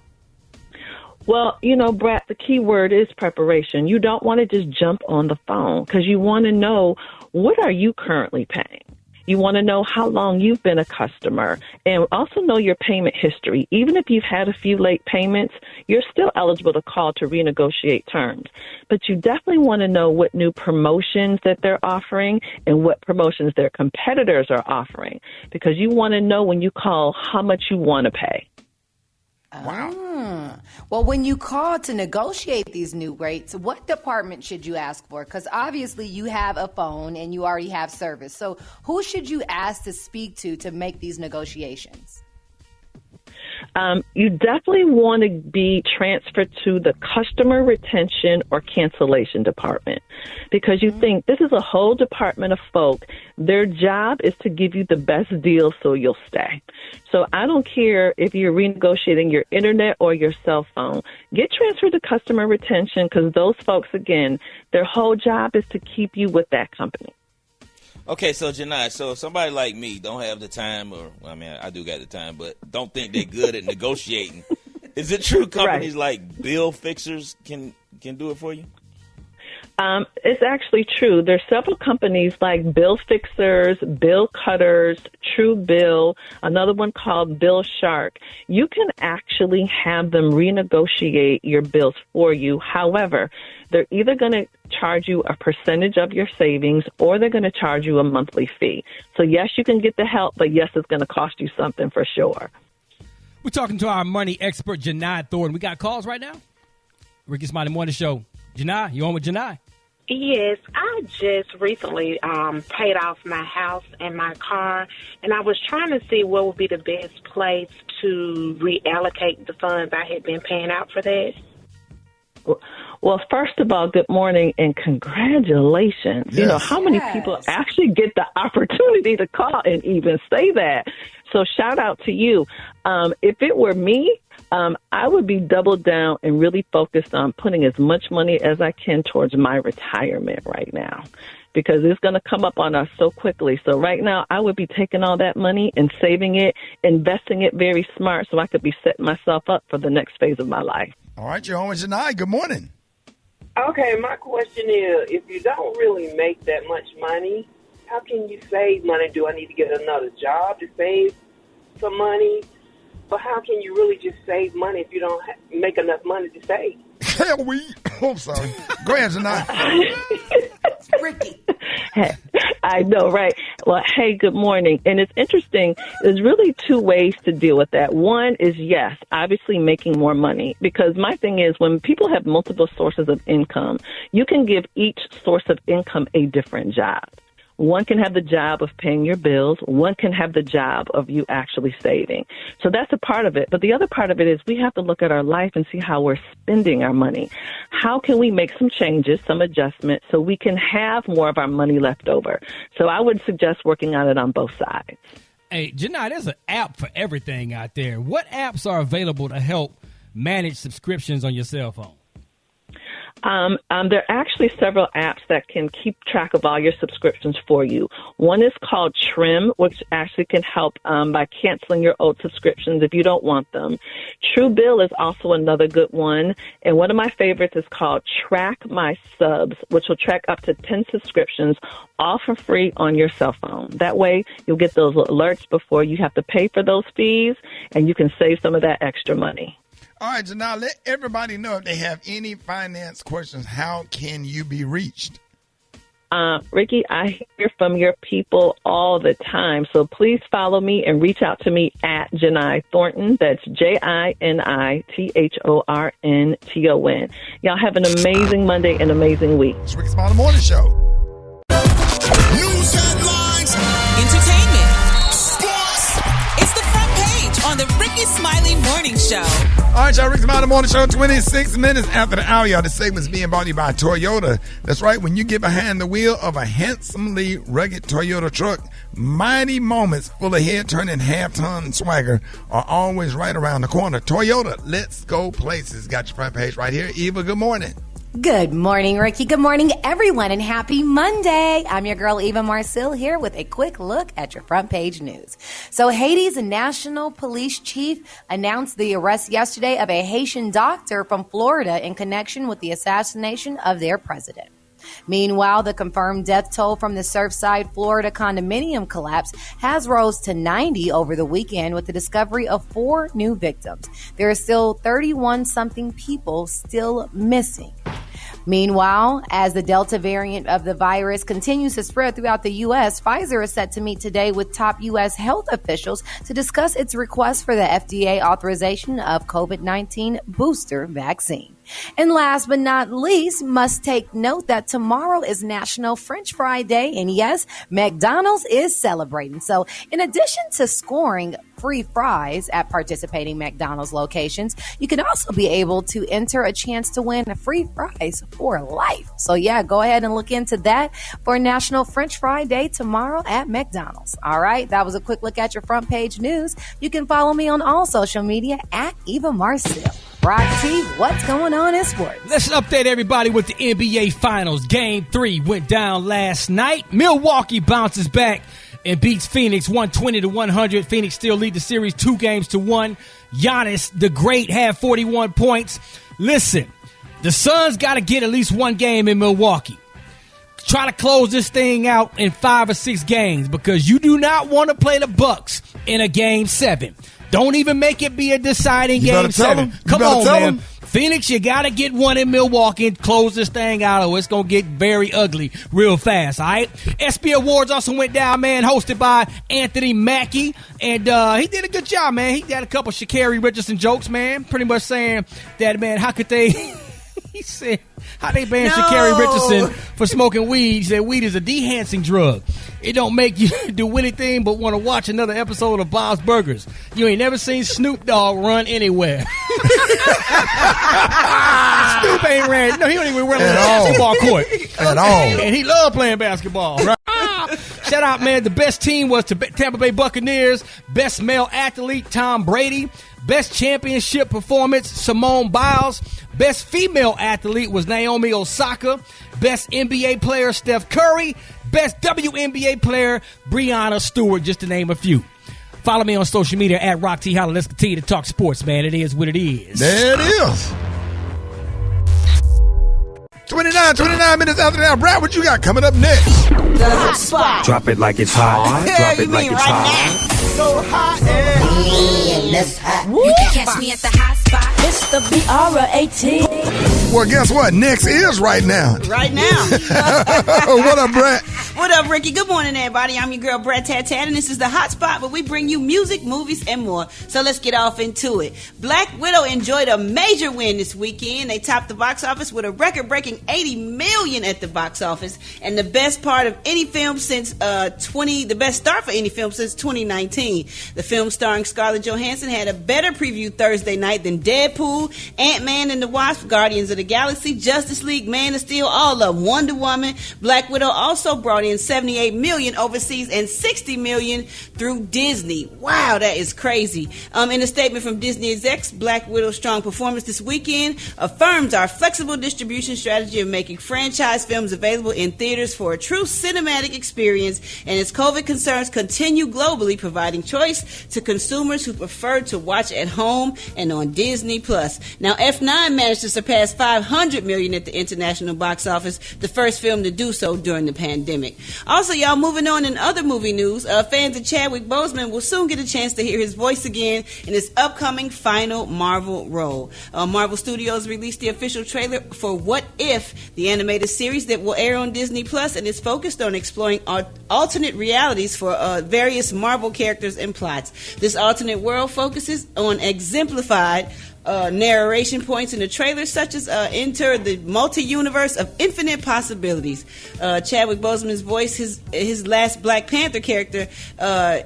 Speaker 21: Well, you know, Brat, the key word is preparation. You don't want to just jump on the phone because you want to know, what are you currently paying? You want to know how long you've been a customer, and also know your payment history. Even if you've had a few late payments, you're still eligible to call to renegotiate terms. But you definitely want to know what new promotions that they're offering and what promotions their competitors are offering, because you want to know when you call how much you want to pay.
Speaker 2: Wow. Well, when you call to negotiate these new rates, what department should you ask for? Because obviously you have a phone and you already have service. So who should you ask to speak to make these negotiations?
Speaker 15: You definitely want to be transferred to the customer retention or cancellation department, because you think this is a whole department of folk. Their job is to give you the best deal so you'll stay. So I don't care if you're renegotiating your internet or your cell phone. Get transferred to customer retention, because those folks, again, their whole job is to keep you with that company.
Speaker 9: Okay, so Jini, so somebody like me don't have the time, or I mean, I do got the time, but don't think they're good at negotiating. Is it true companies like bill fixers can do it for you?
Speaker 15: It's actually true. There's several companies like Bill Fixers, Bill Cutters, True Bill, another one called Bill Shark. You can actually have them renegotiate your bills for you. However, they're either going to charge you a percentage of your savings, or they're going to charge you a monthly fee. So yes, you can get the help, but yes, it's going to cost you something for sure.
Speaker 12: We're talking to our money expert, Jini Thornton. We got calls right now? Rickey Smiley Morning Show. Jini, you on with Jini?
Speaker 19: Yes, I just recently paid off my house and my car, and I was trying to see what would be the best place to reallocate the funds I had been paying out for that.
Speaker 15: Well, first of all, good morning and congratulations. Yes. You know, how many people actually get the opportunity to call and even say that? So shout out to you. If it were me, I would be doubled down and really focused on putting as much money as I can towards my retirement right now, because it's going to come up on us so quickly. So right now, I would be taking all that money and saving it, investing it very smart, so I could be setting myself up for the next phase of my life.
Speaker 1: All right, you're on with Jini. Good morning.
Speaker 20: Okay, my question is, if you don't really make that much money, how can you save money? Do I need to get another job to save some money? But how can you really just save money if you don't make enough money to save?
Speaker 1: Hell, I'm sorry. Go ahead, Jini.
Speaker 2: Rickey.
Speaker 15: Hey, I know, right? Well, hey, good morning. And it's interesting. There's really two ways to deal with that. One is, yes, obviously making more money. Because my thing is, when people have multiple sources of income, you can give each source of income a different job. One can have the job of paying your bills. One can have the job of you actually saving. So that's a part of it. But the other part of it is we have to look at our life and see how we're spending our money. How can we make some changes, some adjustments, so we can have more of our money left over? So I would suggest working on it on both sides.
Speaker 12: Hey, Jini, there's an app for everything out there. What apps are available to help manage subscriptions on your cell phone?
Speaker 15: There are actually several apps that can keep track of all your subscriptions for you. One is called Trim, which actually can help by canceling your old subscriptions if you don't want them. True Bill is also another good one. And one of my favorites is called Track My Subs, which will track up to 10 subscriptions, all for free on your cell phone. That way, you'll get those alerts before you have to pay for those fees, and you can save some of that extra money.
Speaker 1: All right, so now let everybody know if they have any finance questions, how can you be reached?
Speaker 15: Rickey, I hear from your people all the time, so please follow me and reach out to me at Jini Thornton. That's JINITHORNTON. Y'all have an amazing Monday and amazing week.
Speaker 1: It's Rickey Smiley Morning Show.
Speaker 18: News headlines, entertainment, sports. It's the front page on the Rickey Smiley Morning Show.
Speaker 1: All right, y'all, Rickey Smiley Morning Show, 26 minutes after the hour, y'all. This segment's being brought to you by Toyota. That's right, when you get behind the wheel of a handsomely rugged Toyota truck, mighty moments full of head-turning half-ton swagger are always right around the corner. Toyota, let's go places. Got your front page right here. Eva, good morning.
Speaker 2: Good morning, Rickey. Good morning, everyone, and happy Monday. I'm your girl, Eva Marcille, here with a quick look at your front page news. So Haiti's national police chief announced the arrest yesterday of a Haitian doctor from Florida in connection with the assassination of their president. Meanwhile, the confirmed death toll from the Surfside, Florida condominium collapse has rose to 90 over the weekend with the discovery of 4 new victims. There are still 31-something people still missing. Meanwhile, as the Delta variant of the virus continues to spread throughout the U.S., Pfizer is set to meet today with top U.S. health officials to discuss its request for the FDA authorization of COVID-19 booster vaccine. And last but not least, must take note that tomorrow is National French Fry Day, and yes, McDonald's is celebrating. So in addition to scoring free fries at participating McDonald's locations. You can also be able to enter a chance to win free fries for life. So yeah, go ahead and look into that for National French Fry Day tomorrow at McDonald's. All right, that was a quick look at your front page news. You can follow me on all social media at Eva Marcille. Rock T, what's going on in sports?
Speaker 12: Let's update everybody with the NBA Finals. Game 3 went down last night. Milwaukee bounces back and beats Phoenix 120-100. Phoenix still lead the series 2-1. Giannis, the great, had 41 points. Listen, the Suns got to get at least one game in Milwaukee. Try to close this thing out in 5 or 6 games because you do not want to play the Bucks in a Game 7. Don't even make it be a deciding Game 7. Come on, man. Phoenix, you got to get one in Milwaukee and close this thing out or it's going to get very ugly real fast, all right? ESPY Awards also went down, man, hosted by Anthony Mackie. And he did a good job, man. He had a couple Sha'Carri Richardson jokes, man, pretty much saying that, man, how could they... He said, how they ban Sha'Carri Richardson for smoking weed? He said, weed is a de-hancing drug. It don't make you do anything but want to watch another episode of Bob's Burgers. You ain't never seen Snoop Dogg run anywhere. Snoop ain't ran. No, he don't even run on the basketball court.
Speaker 5: At all.
Speaker 12: And he loved playing basketball. Right? Shout out, man. The best team was to Tampa Bay Buccaneers. Best male athlete, Tom Brady. Best championship performance, Simone Biles. Best female athlete was Naomi Osaka. Best NBA player, Steph Curry. Best WNBA player, Breanna Stewart, just to name a few. Follow me on social media at Rock T Holla. Let's continue to talk sports, man. It is what it is.
Speaker 5: There it is. 29 minutes after that. Brat, what you got coming up next?
Speaker 16: The hot spot.
Speaker 4: Drop it like it's hot. Drop it like it's hot.
Speaker 16: So hot and that's hot. You can catch me at the hot spot. It's the BRAT.
Speaker 5: Well, guess what? Next is right now.
Speaker 10: Right now.
Speaker 5: What up, Brat?
Speaker 10: What up, Ricky? Good morning, everybody. I'm your girl, Brat Tat Tat, and this is the Hot Spot where we bring you music, movies, and more. So let's get off into it. Black Widow enjoyed a major win this weekend. They topped the box office with a record-breaking $80 million at the box office, and the best part of any film since the best start for any film since 2019. The film starring Scarlett Johansson had a better preview Thursday night than Deadpool, Ant-Man and the Wasp, Guardians of the Galaxy, Justice League, Man of Steel, all of Wonder Woman. Black Widow also brought in $78 million overseas and $60 million through Disney. Wow, that is crazy. In a statement from Disney execs, Black Widow's strong performance this weekend affirms our flexible distribution strategy of making franchise films available in theaters for a true cinematic experience, and as COVID concerns continue globally, providing choice to consumers who prefer to watch at home and on Disney+. Now, F9 managed to surpass $500 million at the international box office, the first film to do so during the pandemic. Also, y'all, moving on in other movie news, fans of Chadwick Boseman will soon get a chance to hear his voice again in his upcoming final Marvel role. Marvel Studios released the official trailer for What If, the animated series that will air on Disney+, and is focused on exploring alternate realities for various Marvel characters and plots. This alternate world focuses on exemplified narration points in the trailer, such as enter the multi-universe of infinite possibilities. Chadwick Boseman's voice, his last Black Panther character,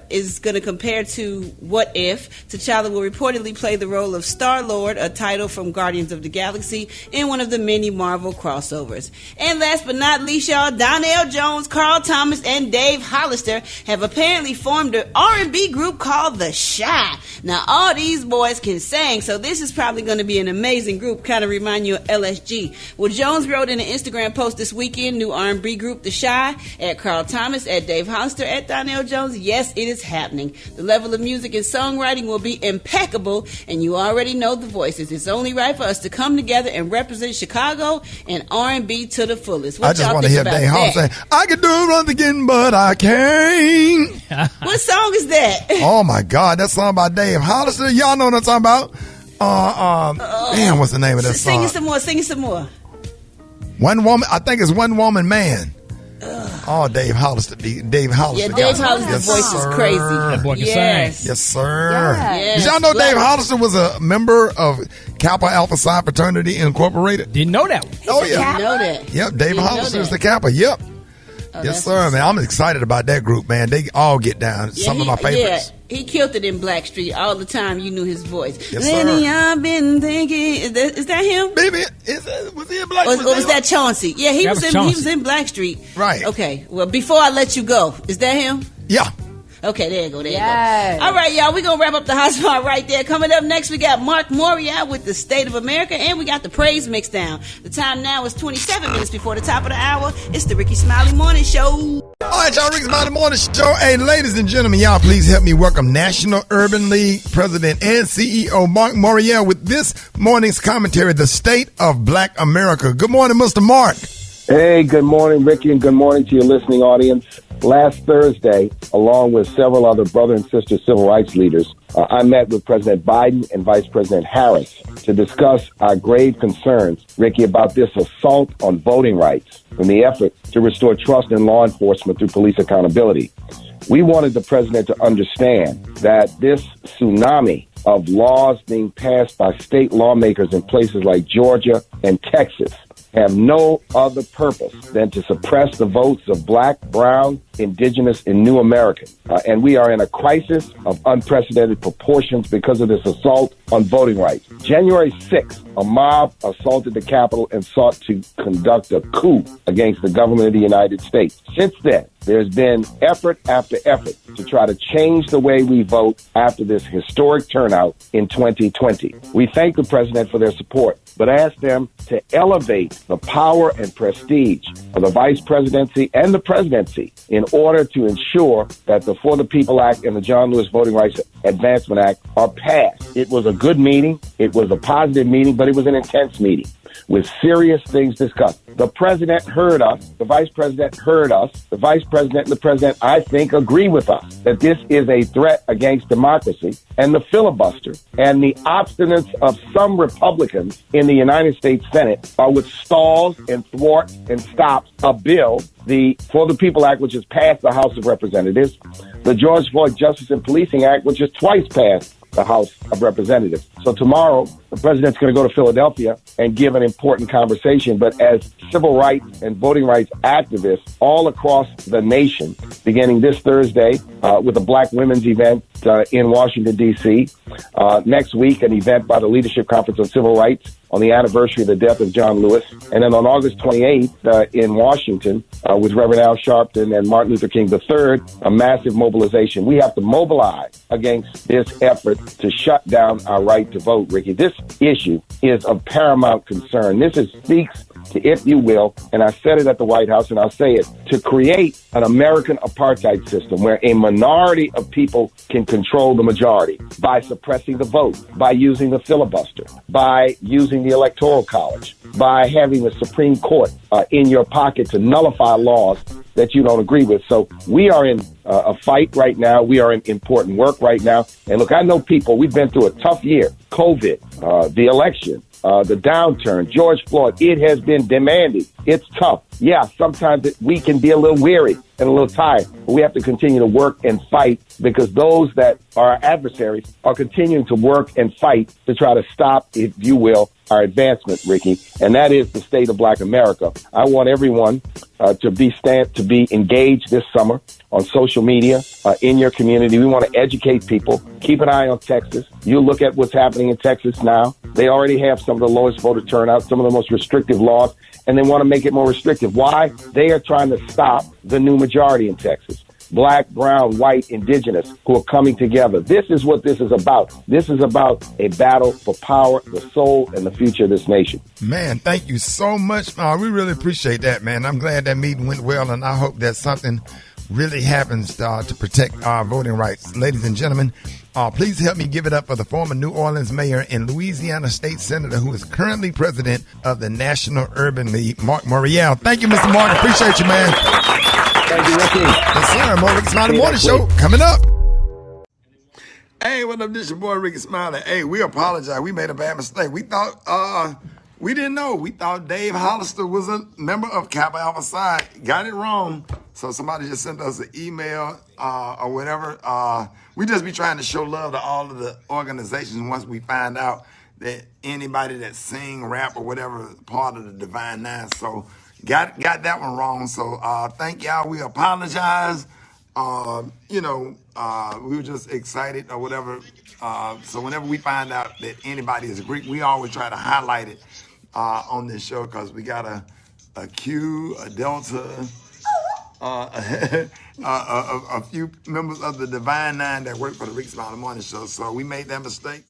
Speaker 10: is going to compare to What If. T'Challa will reportedly play the role of Star-Lord, a title from Guardians of the Galaxy, in one of the many Marvel crossovers. And last but not least, y'all, Donnell Jones, Carl Thomas, and Dave Hollister have apparently formed an R&B group called The Chi. Now, all these boys can sing, so this is probably going to be an amazing group, kind of remind you of LSG. Well, Jones wrote in an Instagram post this weekend, new R&B group, The Chi, at Carl Thomas, at Dave Hollister, at Donnell Jones. Yes, it is happening. The level of music and songwriting will be impeccable, and you already know the voices. It's only right for us to come together and represent Chicago and R&B to the fullest. What
Speaker 5: I just want to hear Dave Hollister say, I can do it once again, but I can't.
Speaker 10: What song is that?
Speaker 5: Oh, my God. That song by Dave Hollister. Y'all know what I'm talking about. Damn, what's the name of that song?
Speaker 10: Sing it some more.
Speaker 5: One Woman, I think it's One Woman Man. Oh, Dave Hollister. Dave Hollister.
Speaker 10: Yeah, Dave Hollister's voice is crazy.
Speaker 12: That boy can sing.
Speaker 5: Yes, sir.
Speaker 10: Yes.
Speaker 5: Did y'all know Dave Hollister was a member of Kappa Alpha Psi Fraternity Incorporated?
Speaker 12: Didn't know that one.
Speaker 5: Oh, yeah.
Speaker 10: Didn't know that.
Speaker 5: Yep, Dave Hollister is the Kappa. Yep. Yes, sir, man. I'm excited about that group, man. They all get down. Some of my favorites.
Speaker 10: He killed it in Blackstreet all the time. You knew his voice.
Speaker 1: Yes,
Speaker 10: Lenny,
Speaker 1: sir.
Speaker 10: I've been thinking. Is that him?
Speaker 1: Baby, was he in Blackstreet?
Speaker 10: Or was that Chauncey? Yeah, he
Speaker 12: That
Speaker 10: was
Speaker 12: was
Speaker 10: in.
Speaker 12: Chauncey.
Speaker 10: He was in Blackstreet.
Speaker 1: Right.
Speaker 10: Okay. Well, before I let you go, is that him?
Speaker 1: Yeah.
Speaker 10: Okay, there you go. There
Speaker 13: Yes.
Speaker 10: you go. All right, y'all. We're going to wrap up the hot spot right there. Coming up next, we got Marc Morial with the State of America, and we got the praise mix down. The time now is 27 minutes before the top of the hour. It's the Rickey Smiley Morning Show.
Speaker 1: All right, y'all, Rickey Smiley Morning Show. Hey, ladies and gentlemen, y'all, please help me welcome National Urban League President and CEO Marc Morial with this morning's commentary, The State of Black America. Good morning, Mr. Marc.
Speaker 3: Hey, good morning, Ricky, and good morning to your listening audience. Last Thursday, along with several other brother and sister civil rights leaders, I met with President Biden and Vice President Harris to discuss our grave concerns, Ricky, about this assault on voting rights and the effort to restore trust in law enforcement through police accountability. We wanted the president to understand that this tsunami of laws being passed by state lawmakers in places like Georgia and Texas have no other purpose than to suppress the votes of black, brown, indigenous, and new Americans. And we are in a crisis of unprecedented proportions because of this assault on voting rights. January 6th, a mob assaulted the Capitol and sought to conduct a coup against the government of the United States. Since then, there's been effort after effort to try to change the way we vote after this historic turnout in 2020. We thank the president for their support, but ask them to elevate the power and prestige of the vice presidency and the presidency in order to ensure that the For the People Act and the John Lewis Voting Rights Advancement Act are passed. It was a good meeting. It was a positive meeting, but it was an intense meeting with serious things discussed. The president heard us. The vice president heard us. The vice president and the president, I think, agree with us that this is a threat against democracy. And the filibuster and the obstinance of some Republicans in the United States Senate are what stalls and thwarts and stops a bill, the For the People Act, which has passed the House of Representatives, the George Floyd Justice and Policing Act, which has twice passed the House of Representatives. So tomorrow, the president's going to go to Philadelphia and give an important conversation. But as civil rights and voting rights activists all across the nation, beginning this Thursday with a Black Women's event in Washington, D.C., next week, an event by the Leadership Conference on Civil Rights on the anniversary of the death of John Lewis. And then on August 28th in Washington with Reverend Al Sharpton and Martin Luther King III, a massive mobilization. We have to mobilize against this effort to shut down our right to vote, Ricky. This issue is of paramount concern. This speaks to, if you will, and I said it at the White House and I'll say it, to create an American apartheid system where a minority of people can control the majority by suppressing the vote, by using the filibuster, by using the Electoral College, by having the Supreme Court in your pocket to nullify laws that you don't agree with. So we are in a fight right now. We are in important work right now. And look, I know people, we've been through a tough year. COVID, the election, the downturn, George Floyd. It has been demanding. It's tough. Yeah, sometimes we can be a little weary and a little tired, but we have to continue to work and fight because those that are our adversaries are continuing to work and fight to try to stop, if you will, our advancement, Ricky, and that is the state of Black America. I want everyone to be engaged this summer on social media, in your community. We want to educate people. Keep an eye on Texas. You look at what's happening in Texas now. They already have some of the lowest voter turnout, some of the most restrictive laws, and they want to make it more restrictive. Why? They are trying to stop the new majority in Texas. Black, brown, white, indigenous, who are coming together. This is what this is about. This is about a battle for power, the soul, and the future of this nation.
Speaker 1: Man, thank you so much. We really appreciate that, man. I'm glad that meeting went well, and I hope that something really happens to protect our voting rights. Ladies and gentlemen, please help me give it up for the former New Orleans mayor and Louisiana state senator who is currently president of the National Urban League, Marc Morial. Thank you, Mr. Marc. Appreciate you, man.
Speaker 3: Thank you, Ricky.
Speaker 1: Yes, sir. More Rickey Smiley Morning Show coming up. Hey, what up? This is your boy Rickey Smiley. Hey, we apologize. We made a bad mistake. We thought we didn't know. We thought Dave Hollister was a member of Kappa Alpha Psi. Got it wrong. So somebody just sent us an email or whatever. We just be trying to show love to all of the organizations once we find out that anybody that sing, rap, or whatever is part of the Divine Nine. So got that one wrong. So thank y'all. We apologize. we were just excited or whatever. So whenever we find out that anybody is Greek, we always try to highlight it on this show because we got a Q, a Delta, a few members of the Divine Nine that work for the Rickey Smiley Morning Show. So we made that mistake.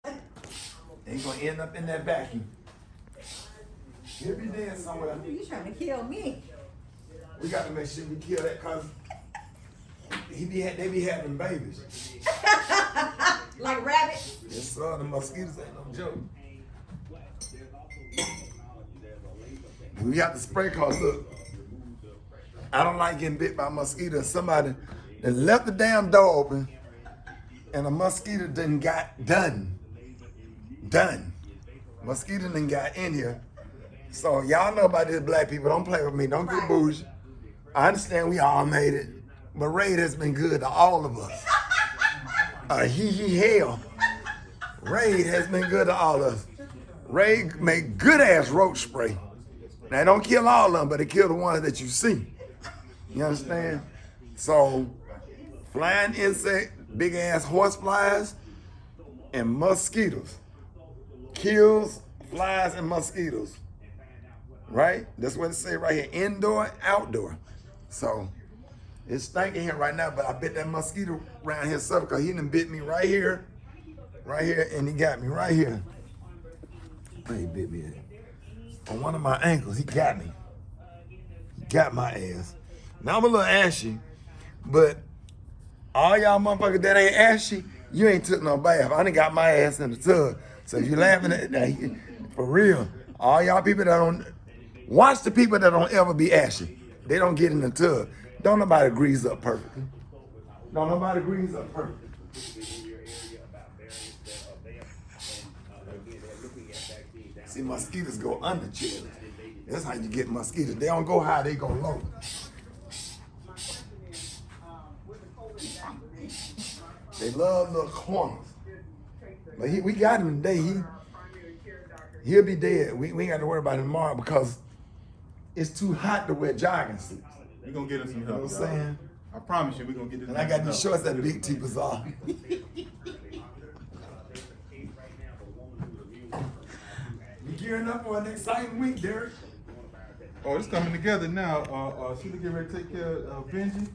Speaker 1: Ain't gonna end up in that vacuum. He'll be there somewhere.
Speaker 7: You trying to kill me?
Speaker 1: We got to make sure we kill that because they be having babies.
Speaker 7: Like rabbits?
Speaker 1: Yes, sir. The mosquitoes ain't no joke. We got the spray cause look, I don't like getting bit by mosquitoes. Somebody that left the damn door open and a mosquito done got done. Mosquito done got in here. So y'all know about this, black people. Don't play with me. Don't get bougie. I understand we all made it, but Raid has been good to all of us. Hell. Raid has been good to all of us. Raid make good ass roach spray. Now, don't kill all of them, but it kill the ones that you see. You understand? So, flying insect, big ass horse flies, and mosquitoes. Kills flies and mosquitoes. Right? That's what it say right here. Indoor, outdoor. So, it's stinking here right now, but I bet that mosquito around here suffer because he done bit me right here, and he got me right here. Oh, he bit me on one of my ankles. He got me. He got my ass. Now I'm a little ashy, but all y'all motherfuckers that ain't ashy, you ain't took no bath. I done got my ass in the tub. So if you laughing at that, for real, all y'all people that don't, watch the people that don't ever be ashy. They don't get in the tub. Don't nobody grease up perfectly. Don't nobody grease up perfectly. See, mosquitoes go under chairs. That's how you get mosquitoes. They don't go high, they go low. They love little corners. But we got him today. He'll be dead. We ain't got to worry about him tomorrow because it's too hot to wear jogging suits.
Speaker 17: We're going to get him some help.
Speaker 1: You know what I'm saying?
Speaker 17: I promise you, we're going to get this.
Speaker 1: And I got these shorts that Big T Bazaar. You gearing up for an exciting week, Derek?
Speaker 17: Oh, it's coming together now. Sheila get ready to take care of Benji.